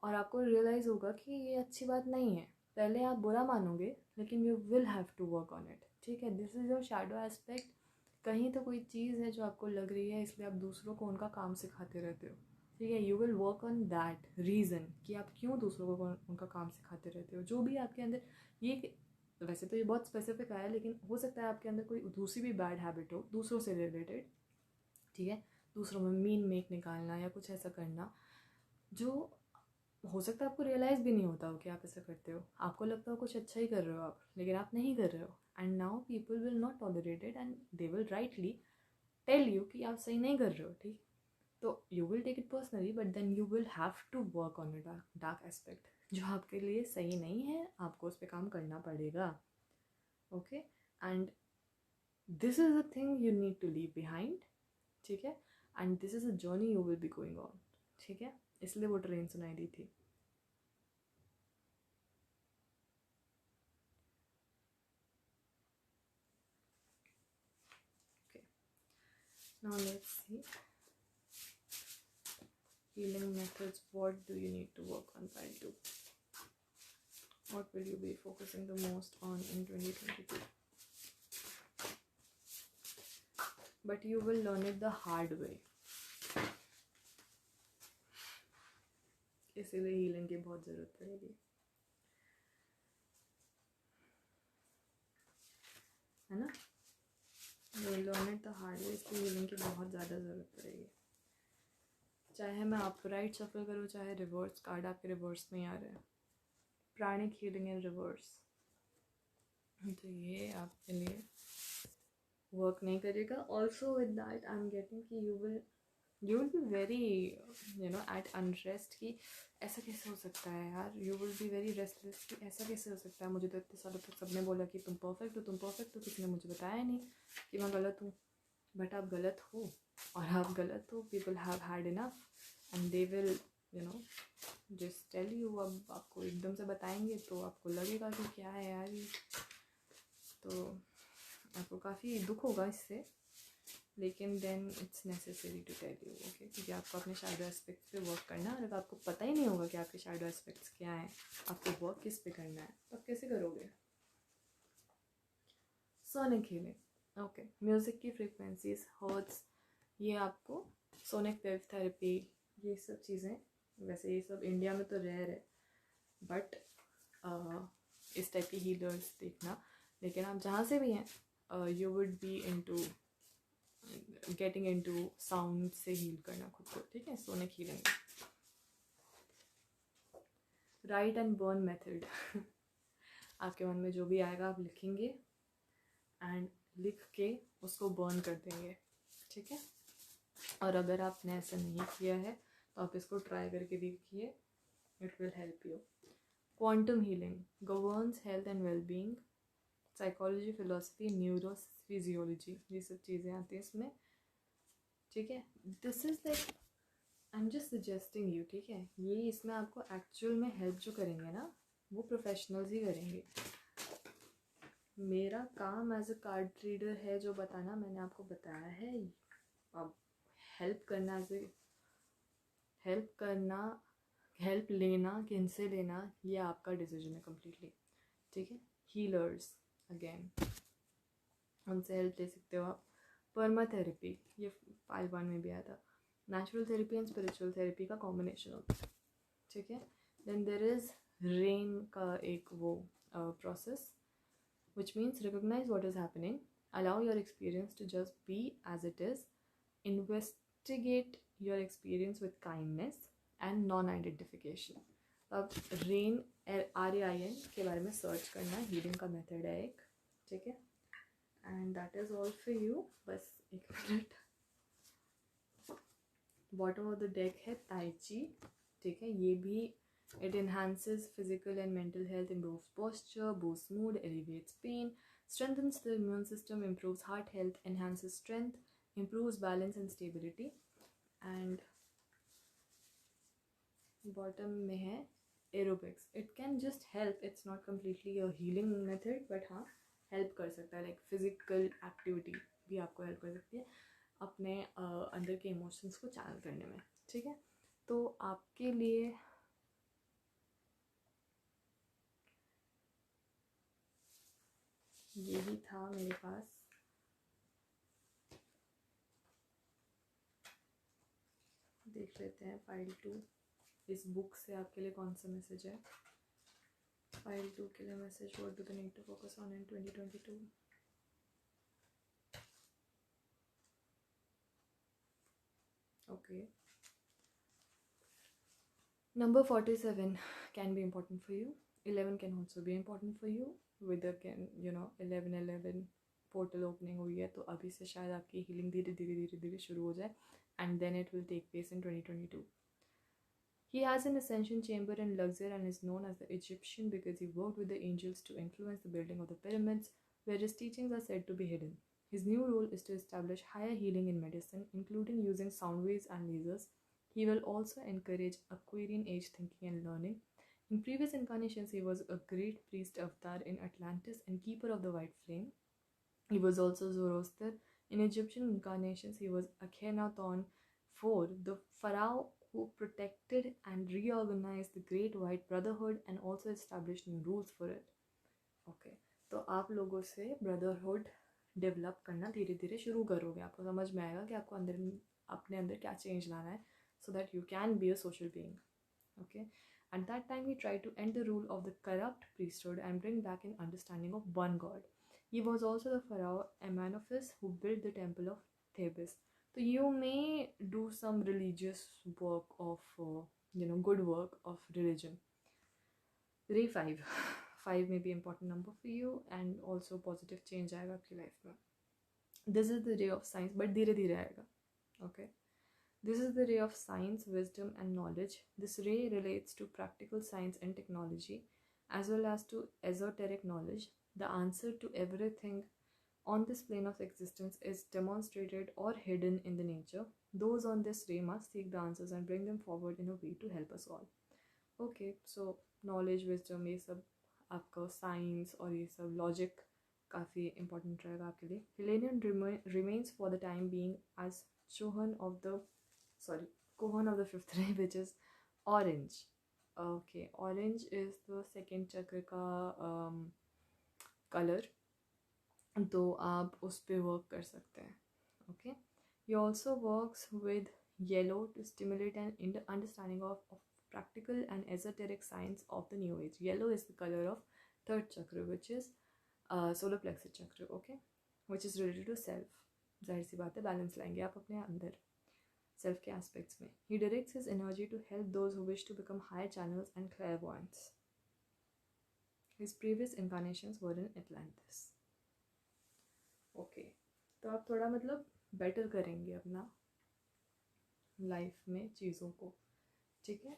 और आपको रियलाइज़ होगा कि ये अच्छी बात नहीं है। पहले आप बुरा मानोगे लेकिन you will have to work on it, ठीक है। This is your shadow aspect. कहीं तो कोई चीज़ है जो आपको लग रही है, इसलिए आप दूसरों को उनका काम सिखाते रहते हो, ठीक है। You will work on that reason कि आप क्यों दूसरों को उनका काम सिखाते रहते हो। जो भी आपके अंदर ये, वैसे तो ये बहुत स्पेसिफिक आया, लेकिन हो सकता है आपके अंदर कोई दूसरी भी बैड हैबिट हो दूसरों से रिलेटेड, ठीक है। दूसरों में मीन मेक निकालना या कुछ ऐसा करना जो हो सकता है आपको रियलाइज़ भी नहीं होता हो कि आप ऐसा करते हो। आपको लगता हो कुछ अच्छा ही कर रहे हो आप, लेकिन आप नहीं कर रहे हो। And now people will not tolerate it and they will rightly tell you कि आप सही नहीं कर रहे हो, ठीक। तो you will take it personally, but then you will have to work on a dark aspect जो आपके लिए सही नहीं है। आपको उस पर काम करना पड़ेगा, okay. And this is a thing you need to leave behind, ठीक है। And this is a journey you will be going on, ठीक है। इसलिए वो ट्रेन सुनाई दी थी। Okay, now let's see healing methods. What do you need to work on while do? What will you be focusing the most on in 2022? But you will learn it the hard way. इसीलिए healing की बहुत ज़रूरत पड़ेगी, है ना। You will learn it the hard way, इसलिए healing की बहुत ज़्यादा ज़रूरत पड़ेगी। चाहे मैं अपराइट शफल करूँ, चाहे रिवर्स, कार्ड आपके रिवर्स में ही आ रहे हैं। प्राणिक हीलिंग इन रिवर्स, तो ये आपके लिए वर्क नहीं करेगा। Also with that I am getting कि you will be very at unrest कि ऐसा कैसे हो सकता है यार। You will be very restless कि ऐसा कैसे हो सकता है। मुझे तो इतने सालों तक सबने बोला कि तुम परफेक्ट हो, तुम परफेक्ट हो, किसी ने मुझे बताया नहीं कि मैं गलत हूँ। बट आप गलत हो, और आप गलत हो। People have had enough and they will just tell you. अब आपको एकदम से बताएंगे तो आपको लगेगा कि क्या है यार ये, तो आपको काफ़ी दुख होगा इससे, लेकिन then it's necessary to tell you, okay. क्योंकि आपको अपने शैडो एस्पेक्ट्स पे वर्क करना है। और अगर आपको पता ही नहीं होगा कि आपके शैडो एस्पेक्ट्स क्या हैं, आपको वर्क किस पे करना है, तो आप कैसे करोगे। Sonic healing, okay. म्यूज़िक की फ्रिक्वेंसीज, हर्ट्स, ये आपको सोनिक वेव थेरेपी, ये सब चीज़ें, वैसे ये सब इंडिया में तो रेयर है, बट इस टाइप की हीलर्स देखना। लेकिन आप जहाँ से भी हैं, you would B into getting into sound से हील करना खुद को, ठीक है। Sonic healing, right and burn method. आपके मन में जो भी आएगा आप लिखेंगे एंड लिख के उसको बर्न कर देंगे, ठीक है। और अगर आपने ऐसा नहीं किया है तो आप इसको ट्राई करके देखिए, it will help you. Quantum healing governs health and wellbeing, psychology, philosophy, neurophysiology, ये सब चीज़ें आती हैं इसमें, ठीक है। This is like I am just suggesting you, ठीक है। ये इसमें आपको एक्चुअल में हेल्प जो करेंगे ना, वो प्रोफेशनल्स ही करेंगे। मेरा काम एज अ कार्ड रीडर है जो बताना, मैंने आपको बताया है। अब हेल्प करना, एज हेल्प लेना, किन से लेना, ये आपका डिसीजन है कम्प्लीटली, ठीक है। हीलर्स अगेन, उनसे हेल्प ले सकते हो आप। पर्मा थेरेपी, ये फाइल 1 में भी आया था। Natural therapy and spiritual therapy का कॉम्बिनेशन होता है, ठीक है। देन देर इज़ रेन का एक वो process, which means recognize what is happening, allow your experience to just be as it is, investigate your experience with kindness, and non identification. अब rain RAIN के बारे में सर्च करना, healing का method है एक, ठीक है, and that is all for you. बस एक minute. Bottom of the deck है ताई ची, ठीक है, ये भी it enhances physical and mental health, improves posture, boosts mood, alleviates pain, strengthens the immune system, improves heart health, enhances strength, improves balance and stability. And bottom में है aerobics. It can just help, it's not completely a healing method, but हाँ help कर सकता है, like physical activity भी आपको help कर सकती है अपने अंदर के इमोशंस को चैनल करने में, ठीक है। तो आपके लिए यही था मेरे पास। देख लेते हैं फाइल 2 इस बुक से आपके लिए कौन सा मैसेज है। फाइल 2 के लिए message, what do they need to focus on in 2022। Okay, number 47 can be important for you, 11 can also be important for you, with the can 11 portal opening हुई है, तो अभी से शायद आपकी हीलिंग धीरे धीरे धीरे धीरे शुरू हो जाए, and then it will take place in 2022। He has an ascension chamber in Luxor and is known as the Egyptian because he worked with the angels to influence the building of the pyramids, where his teachings are said to be hidden. His new role is to establish higher healing in medicine, including using sound waves and lasers. He will also encourage Aquarian age thinking and learning. In previous incarnations, he was a great priest avatar in Atlantis and keeper of the white flame. He was also Zoroaster. In Egyptian incarnations, he was Akhenaton IV, the pharaoh who protected and reorganized the Great White Brotherhood and also established new rules for it. Okay, तो आप लोगों से brotherhood develop करना धीरे धीरे शुरू करोगे, आपको समझ में आएगा कि आपको अंदर अपने अंदर क्या चेंज लाना है, so that you can be a social being. Okay, at that time he tried to end the rule of the corrupt priesthood and bring back an understanding of one God. He was also the pharaoh Amenophis who built the temple of Thebes. So you may do some religious work of good work of religion. Ray 5 5 may be important number for you, and also positive change आएगा आपकी life में. This is the ray of science, but धीरे धीरे आएगा. Okay, this is the ray of science, wisdom and knowledge. This ray relates to practical science and technology, as well as to esoteric knowledge. The answer to everything on this plane of existence is demonstrated or hidden in the nature. Those on this ray must seek the answers and bring them forward in a way to help us all. Okay, so knowledge, wisdom, ये सब आपका science और ये सब logic काफ़ी important रहेगा आपके लिए. Hellenian remains for the time being as Kohan of the fifth ray, which is orange. Okay, orange is the second chakra का color, तो आप उस पे वर्क कर सकते हैं. Okay, he also works with yellow to stimulate an understanding of practical and esoteric science of the new age. Yellow is the color of third chakra, which is solar plexus chakra. Okay, which is related to self. जाहिर सी बात है, balance लाएंगे आप अपने अंदर self के aspects में. He directs his energy to help those who wish to become higher channels and clairvoyants. His previous incarnations were in Atlantis. Okay, तो आप थोड़ा मतलब बेटर करेंगे अपना लाइफ में चीज़ों को, ठीक है.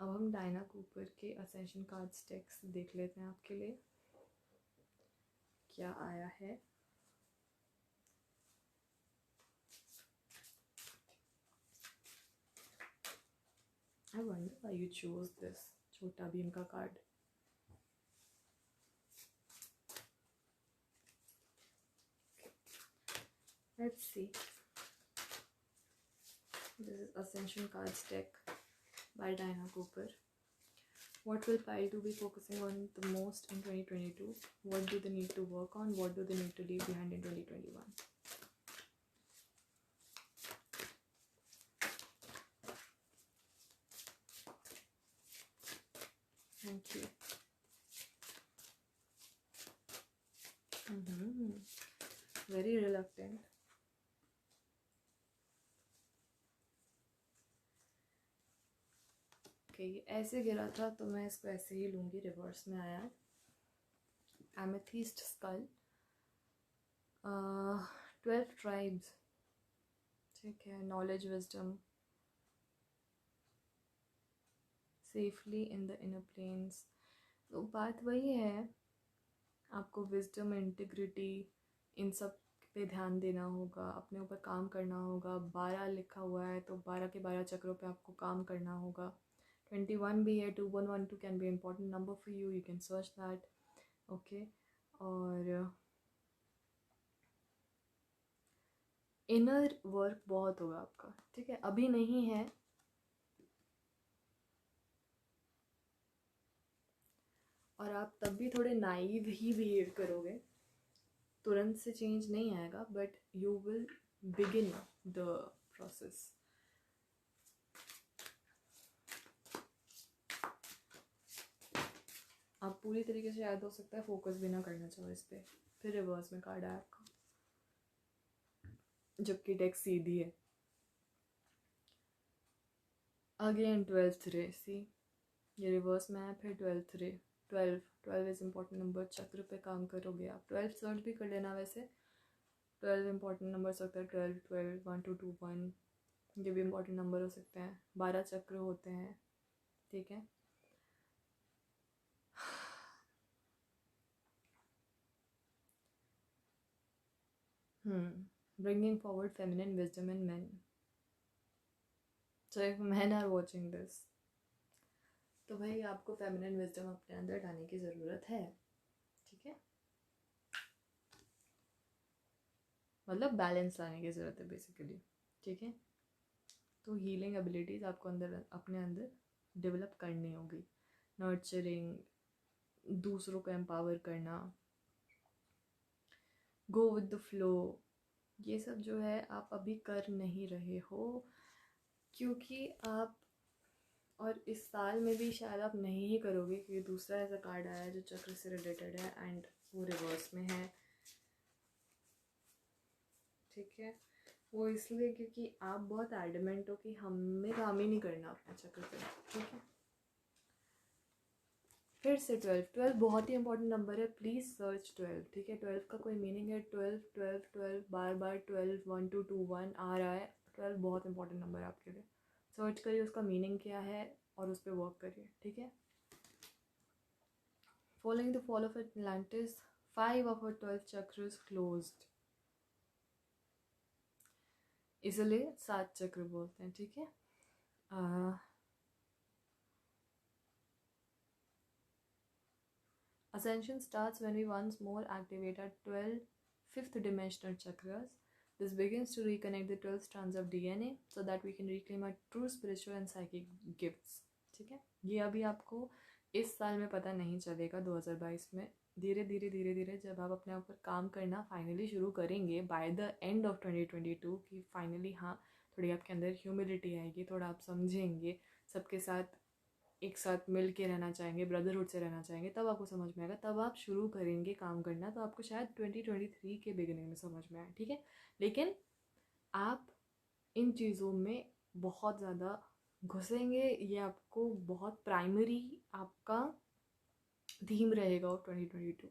अब हम डायना कूपर के असेंशन कार्ड्स टेक्स्ट देख लेते हैं आपके लिए क्या आया है. I wonder why you chose this छोटा भीम का card. Let's see. This is Ascension Cards deck by Diana Cooper. What will Pile 2 be focusing on the most in 2022? What do they need to work on? What do they need to leave behind in 2021? Thank you. Very reluctant. Okay, ये ऐसे गिरा था तो मैं इसको ऐसे ही लूँगी, reverse में आया। एमेथिस्ट स्कल, 12 ट्राइब्स, ठीक है, knowledge wisdom, safely in the inner planes. तो बात वही है, आपको विजडम, इंटीग्रिटी, इन सब पे ध्यान देना होगा, अपने ऊपर काम करना होगा। 12 लिखा हुआ है तो 12 के 12 चक्रों पे आपको काम करना होगा। 21 भी है, 2112 can be important number for you, you can search that. Okay, और इनर वर्क बहुत होगा आपका, ठीक है, अभी नहीं है, और आप तब भी थोड़े नाइव ही बिहेव करोगे, तुरंत से चेंज नहीं आएगा, but you will begin the process. आप पूरी तरीके से, याद हो सकता है फोकस भी ना करना चाहो इस पर, फिर रिवर्स में कार्ड आया आपका, जबकि डेक सीधी है। अगेन 12th रे, सी ये रिवर्स में आया, फिर 12th रे। 12 इज इम्पॉर्टेंट नंबर, चक्र पे काम करोगे आप। 12 सर्च भी कर लेना, वैसे 12 इम्पॉर्टेंट नंबर हो सकता है, 12 12 1 2 2 1, ये भी इम्पॉर्टेंट नंबर हो सकते हैं। 12 चक्र होते हैं, ठीक है। Bringing forward feminine wisdom in men. So if men are watching this, तो भाई आपको फेमिनिन विजडम अपने अंदर लाने की ज़रूरत है, ठीक है, मतलब बैलेंस लाने की ज़रूरत है बेसिकली, ठीक है। तो हीलिंग एबिलिटीज़ आपको अंदर, अपने अंदर डेवलप करनी होगी। नर्चरिंग, दूसरों को एम्पावर करना, गो विद द फ्लो, ये सब जो है आप अभी कर नहीं रहे हो, क्योंकि आप, और इस साल में भी शायद आप नहीं ही करोगे, क्योंकि दूसरा ऐसा कार्ड आया है जो चक्र से रिलेटेड है एंड वो रिवर्स में है, ठीक है। वो इसलिए क्योंकि आप बहुत एडमेंट हो कि हमें काम ही नहीं करना अपना चक्र पे, ठीक है। फिर से 12 बहुत ही इंपॉर्टेंट नंबर है, प्लीज़ सर्च 12, ठीक है। 12 का कोई मीनिंग है, 12 12 12, बार बार 12 1 2 2 1 आ रहा है, 12 बहुत इंपॉर्टेंट नंबर है आपके लिए। सर्च करिए उसका मीनिंग क्या है और उस पर वर्क करिए, ठीक है। Following the fall of Atlantis, 5 of 12 चक्र क्लोज्ड, इसलिए 7 चक्र बोलते हैं, ठीक है। Ascension starts when we once more activate our 12 fifth dimensional chakras. This begins to reconnect the 12 strands of DNA so that we can reclaim our true spiritual and psychic gifts. ठीक है, ये अभी आपको इस साल में पता नहीं चलेगा, 2022 में धीरे धीरे धीरे धीरे जब आप अपने ऊपर काम करना फाइनली शुरू करेंगे बाय द एंड ऑफ 2022, कि फाइनली हाँ थोड़ी आपके अंदर ह्यूमिलिटी आएगी, थोड़ा आप समझेंगे, सबके साथ एक साथ मिल के रहना चाहेंगे, ब्रदरहुड से रहना चाहेंगे, तब आपको समझ में आएगा, तब आप शुरू करेंगे काम करना, तो आपको शायद 2023 के बिगिनिंग में समझ में आए, ठीक है। लेकिन आप इन चीज़ों में बहुत ज़्यादा घुसेंगे, ये आपको बहुत प्राइमरी आपका थीम रहेगा of 2022।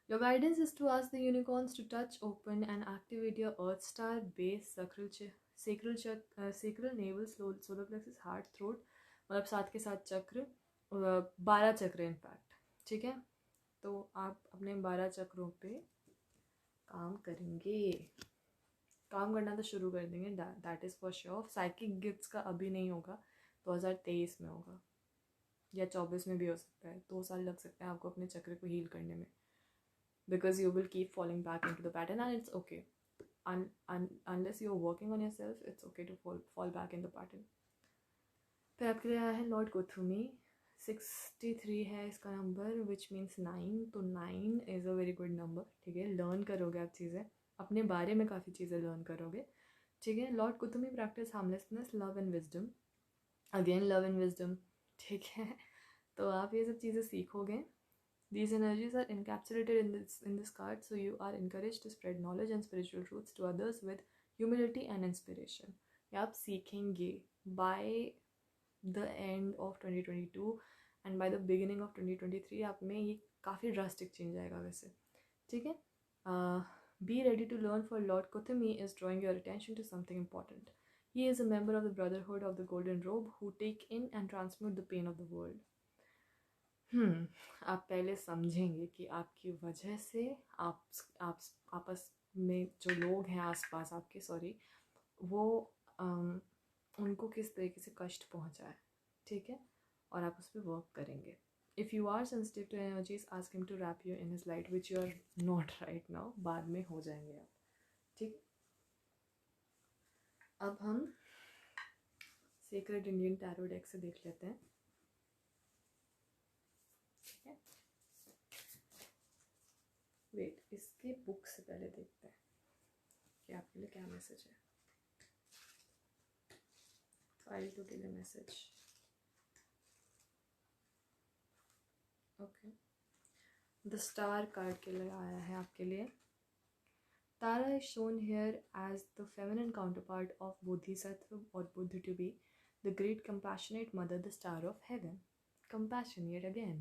Your guidance is to ask the unicorns to touch, open and activate your Earth Star base, sacral navel, solar plexus, heart, throat, मतलब 7 के 7 चक्र, 12 चक्र इनफैक्ट, ठीक है। तो आप अपने 12 चक्रों पे काम करेंगे, काम करना तो शुरू कर देंगे, that is for sure. Psychic gifts का अभी नहीं होगा, 2023 में होगा या 24 में भी हो सकता है, 2 साल लग सकते हैं आपको अपने चक्र को हील करने में, because you will keep falling back into the pattern and it's okay. Unless you're working on yourself, it's okay to fall back in the pattern. फिर आपके लिए आया है लॉर्ड कोथुमी, 63 है इसका नंबर, विच मीन्स 9, तो 9 is a very good number, ठीक है। लर्न करोगे आप चीज़ें, अपने बारे में काफ़ी चीज़ें लर्न करोगे, ठीक है। Lord Kuthumi practice harmlessness, love and wisdom, again love and wisdom, ठीक है। तो आप ये सब चीज़ें सीखोगे। These energies are encapsulated in this card, so you are encouraged to spread knowledge and spiritual truths to others with humility and inspiration. ये आप सीखेंगे by the end of 2022 and by the beginning of 2023 आप में ये काफ़ी drastic change आएगा वैसे, ठीक है. Be ready to learn for Lord Kuthumi is drawing your attention to something important. He is a member of the brotherhood of the golden robe who take in and transmute the pain of the world. आप पहले समझेंगे कि आपकी वजह से आप आपस में जो लोग हैं आसपास आपके, सॉरी, वो उनको किस तरीके से कष्ट पहुंचा है, ठीक है, और आप उस पर वर्क करेंगे. If you are sensitive to energies ask him to wrap you in his light which you are not right now. बाद में हो जाएंगे आप, ठीक. अब हम सीक्रेट इंडियन टैरो डेक से देख लेते हैं, ठीक है. वेट, इसके बुक से पहले देखते हैं कि आपके लिए क्या मैसेज है. Pile to give a message. Okay, the star card के लिए आया है आपके लिए. तारा is shown here as the feminine counterpart of Bodhisattva or Buddha to be the great compassionate mother, the star of heaven. Compassion yet again.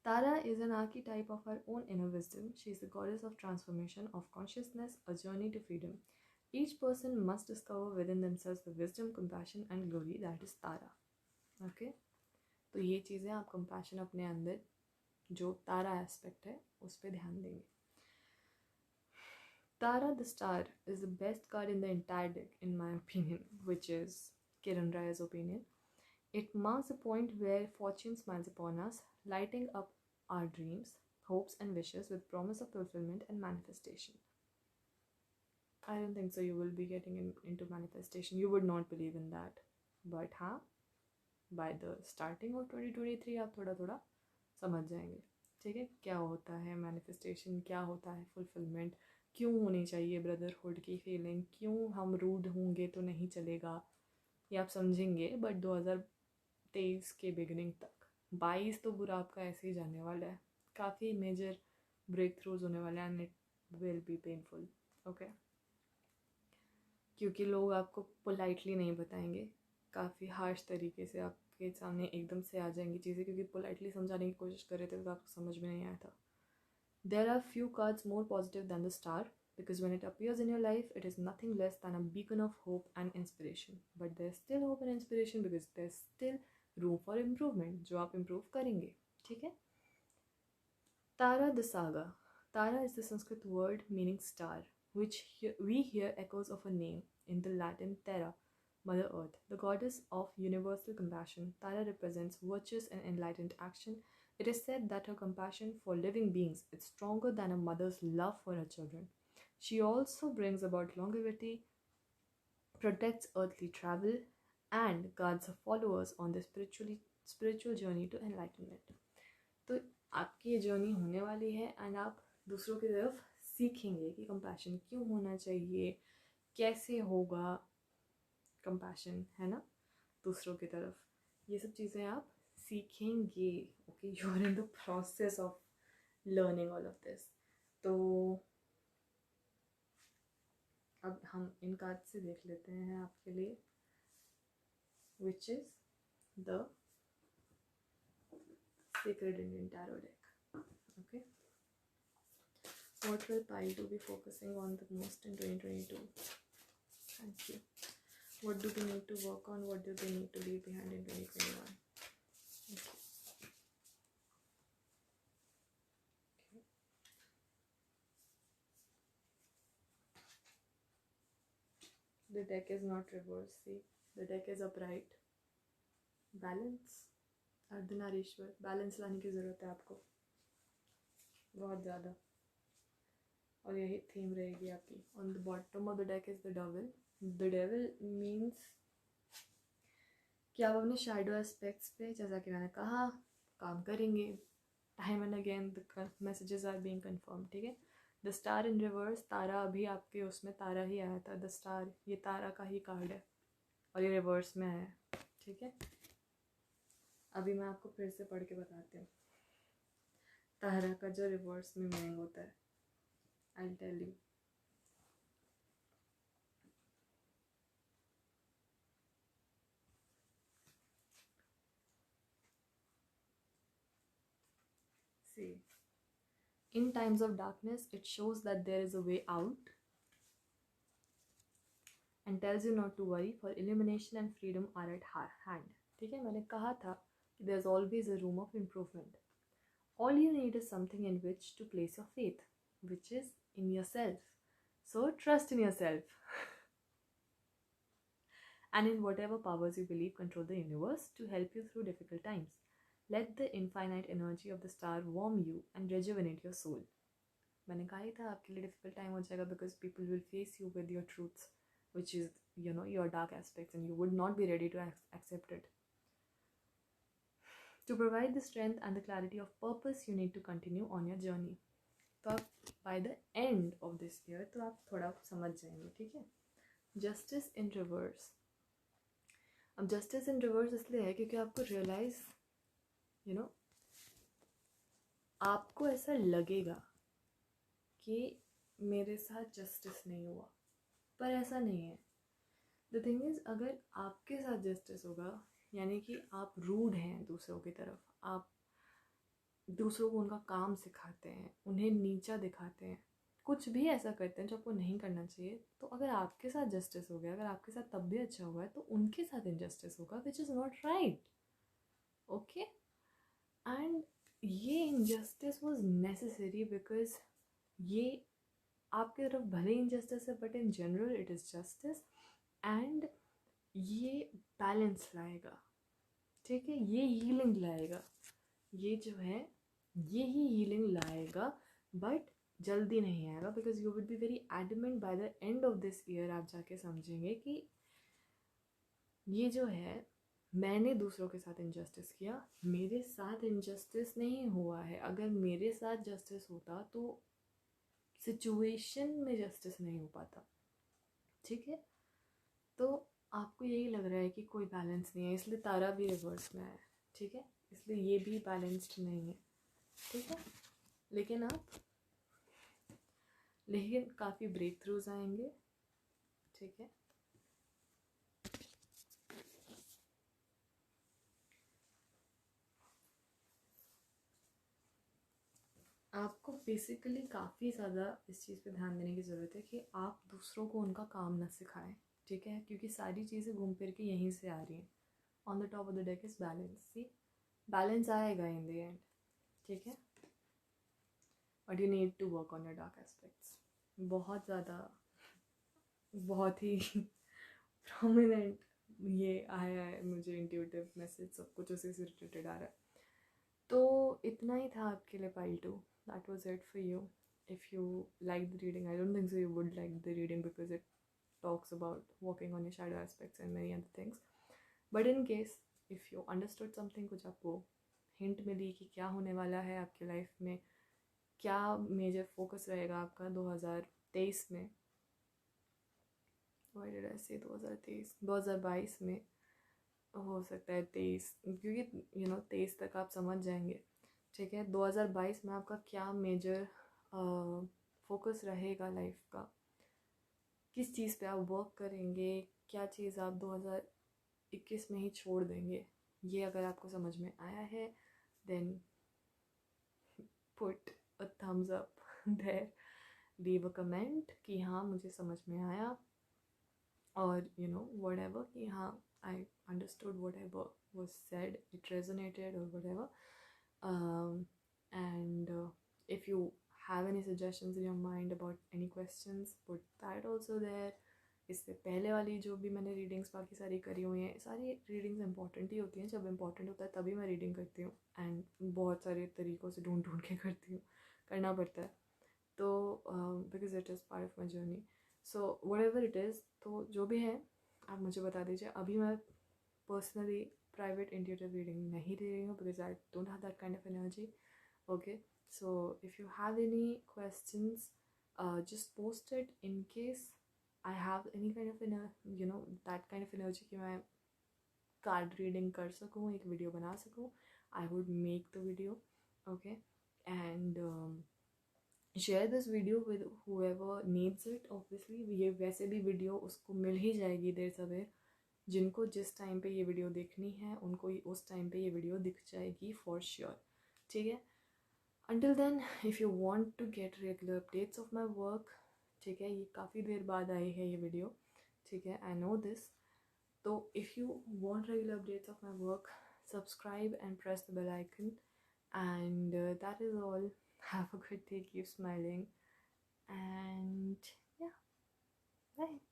Tara is an archetype of her own inner wisdom. She is the goddess of transformation, of consciousness, a journey to freedom. Each person must discover within themselves the wisdom, compassion and glory that is Tara. Okay? तो ये चीज़ें आप compassion अपने अंदर जो तारा aspect है उस पर ध्यान देंगे. Tara the Star is the best card in the entire deck, in my opinion, which is Kiran Raya's opinion. It marks a point where fortune smiles upon us, lighting up our dreams, hopes, and wishes with promise of fulfillment and manifestation. I don't think so you will be getting into manifestation. You would not believe in that. But हाँ, by the starting of 2023 आप थोड़ा थोड़ा समझ जाएंगे, ठीक है, क्या होता है मैनिफेस्टेशन, क्या होता है फुलफिलमेंट, क्यों होनी चाहिए ब्रदरहुड की फीलिंग, क्यों हम रूड होंगे तो नहीं चलेगा, ये आप समझेंगे. बट 2023 के बिगिनिंग तक 22 तो बुरा आपका ऐसे ही जाने वाला है. काफ़ी मेजर ब्रेक थ्रूज होने वाले हैं and it will be painful. Okay, क्योंकि लोग आपको पोलाइटली नहीं बताएंगे, काफ़ी हार्श तरीके से आपके सामने एकदम से आ जाएंगी चीज़ें, क्योंकि पोलाइटली समझाने की कोशिश कर रहे थे तो आपको समझ में नहीं आया था. There are few cards more positive than the star, because when it appears in your life, it is nothing less than a beacon of hope and inspiration. But there's still hope and inspiration because there's still room for improvement, जो आप improve करेंगे, ठीक है. Tara the Saga. Tara is the Sanskrit word meaning star, which we hear echoes of a name in the Latin Terra, Mother Earth, the goddess of universal compassion. Tara represents virtuous and enlightened action. It is said that her compassion for living beings is stronger than a mother's love for her children. She also brings about longevity, protects earthly travel, and guides her followers on their spiritual journey to enlightenment. तो आपकी ये journey होने वाली है and आप दूसरों की तरफ सीखेंगे कि कंपैशन क्यों होना चाहिए, कैसे होगा कंपैशन, है ना, दूसरों की तरफ. ये सब चीज़ें आप सीखेंगे. Okay, you are in the process of learning all of this. तो अब हम इन कार्ड से देख लेते हैं आपके लिए, which is the secret Indian tarot deck. Okay, what will Pile to be focusing on the most in 2022? Thank you. What do they need to work on? What do they need to leave behind in 2021? Thank you. Okay. The deck is not reversed. See, the deck is upright. Balance. Ardhanarishvara, balance लाने की ज़रूरत है आपको बहुत ज़्यादा, और यही theme रहेगी आपकी. On the bottom of the deck is the devil. The devil means कि आप अपने शैडो एस्पेक्ट्स पे, जैसा कि मैंने कहा, काम करेंगे. Time and again the messages are being confirm, ठीक है. द स्टार इन रिवर्स, तारा अभी आपके उसमें तारा ही आया था. द स्टार, ये तारा का ही कार्ड है और ये रिवर्स में आया, ठीक है. अभी मैं आपको फिर से पढ़ के बताती हूँ तारा का जो रिवर्स में मीनिंग होता है. I'll tell you. See, in times of darkness, it shows that there is a way out and tells you not to worry, for illumination and freedom are at hand. ठीक है, मैंने कहा था कि there's always a room of improvement. All you need is something in which to place your faith, which is in yourself. So trust in yourself. And in whatever powers you believe control the universe to help you through difficult times. Let the infinite energy of the star warm you and rejuvenate your soul. मैंने कहा ही था आपके लिए difficult time हो जाएगा because people will face you with your truths, which is, you know, your dark aspects, and you would not be ready to accept it. To provide the strength and the clarity of purpose, you need to continue on your journey. तो आप by the end of this year तो आप थोड़ा समझ जाएंगे, ठीक है. Justice in reverse. अब justice in reverse इसलिए है क्योंकि आपको realize, you know, आपको ऐसा लगेगा कि मेरे साथ justice नहीं हुआ, पर ऐसा नहीं है. The thing is, अगर आपके साथ justice होगा, यानी कि आप रूड हैं दूसरों की तरफ, आप दूसरों को उनका काम सिखाते हैं, उन्हें नीचा दिखाते हैं, कुछ भी ऐसा करते हैं जो आपको नहीं करना चाहिए, तो अगर आपके साथ जस्टिस हो गया, अगर आपके साथ तब भी अच्छा हुआ है, तो उनके साथ इनजस्टिस होगा, which is not right. Okay, and ये इनजस्टिस वॉज नेसेसरी बिकॉज ये आपकी तरफ भले इनजस्टिस है, but in general it is justice, and ये बैलेंस लाएगा, ठीक है, ये हीलिंग लाएगा, ये जो है ये ही हीलिंग लाएगा, बट जल्दी नहीं आएगा, because you will be very adamant by the end of this year. आप जाके समझेंगे कि ये जो है, मैंने दूसरों के साथ इनजस्टिस किया, मेरे साथ इनजस्टिस नहीं हुआ है. अगर मेरे साथ जस्टिस होता तो सिचुएशन में जस्टिस नहीं हो पाता, ठीक है. तो आपको यही लग रहा है कि कोई बैलेंस नहीं है, इसलिए तारा भी रिवर्स में है, ठीक है, इसलिए ये भी बैलेंस्ड नहीं है, ठीक है. लेकिन काफ़ी ब्रेक थ्रूज आएंगे, ठीक है. आपको बेसिकली काफ़ी ज़्यादा इस चीज़ पे ध्यान देने की ज़रूरत है कि आप दूसरों को उनका काम ना सिखाएं, ठीक है, क्योंकि सारी चीज़ें घूम फिर के यहीं से आ रही हैं. On the top of the deck is balance. See, balance आएगा इन द एंड, ठीक है, but you need to work on your dark aspects. बहुत ज़्यादा, बहुत ही प्रोमिनेंट ये आया है मुझे इंट्यूटिव मैसेज, सब कुछ उसी से रिलेटेड आ रहा है. तो इतना ही था आपके लिए pile 2. That was it for you. If you like the reading, I don't think so you would like the reading because it talks about working on your shadow aspects and many other things. But in case if you understood something, कुछ आपको hint मिली कि क्या होने वाला है आपके life में, क्या मेजर फोकस रहेगा आपका 2023 में, Why did I say 2023, 2022 में, हो सकता है 23, क्योंकि यू नो 23 तक आप समझ जाएंगे, ठीक है. 2022 में आपका क्या मेजर फोकस रहेगा लाइफ का, किस चीज़ पे आप वर्क करेंगे, क्या चीज़ आप 2021 में ही छोड़ देंगे. ये अगर आपको समझ में आया है, then put a thumbs up there, leave a comment कि हाँ मुझे समझ में आया, और यू नो व्हाटएवर कि हाँ I understood whatever was said, it resonated और whatever. And if you have any suggestions in your mind about any questions, put that also there. इससे पहले वाली जो भी मैंने रीडिंग्स बाकी सारी करी हुई हैं, सारी रीडिंग्स इंपॉर्टेंट ही होती हैं, जब इंपॉर्टेंट होता है तभी मैं रीडिंग करती हूँ, एंड बहुत सारे तरीक़ों से ढूंढ के करती हूँ, करना पड़ता है, तो because it is part of my journey. So whatever it is, तो जो भी है आप मुझे बता दीजिए. अभी मैं पर्सनली प्राइवेट इंट्यूटिव रीडिंग नहीं दे रही हूँ because I don't have that kind of energy. Okay, so if you have any questions, just post it in case I have any kind of that kind of energy कि मैं card reading कर सकूँ, एक video बना सकूँ, I would make the video. Okay, and share this video with whoever needs it. Obviously ये वैसे भी वीडियो उसको मिल ही जाएगी देर सवेर, जिनको जिस टाइम पे ये वीडियो देखनी है उनको उस टाइम पे ये वीडियो दिख जाएगी फॉर श्योर, ठीक है. Until then, if you want to get regular updates of my work, ठीक है, ये काफ़ी देर बाद आई है ये वीडियो, ठीक है, I know this. So if you want regular updates of my work, subscribe and press the bell icon. And that is all. Have a good day, keep smiling, and yeah, bye.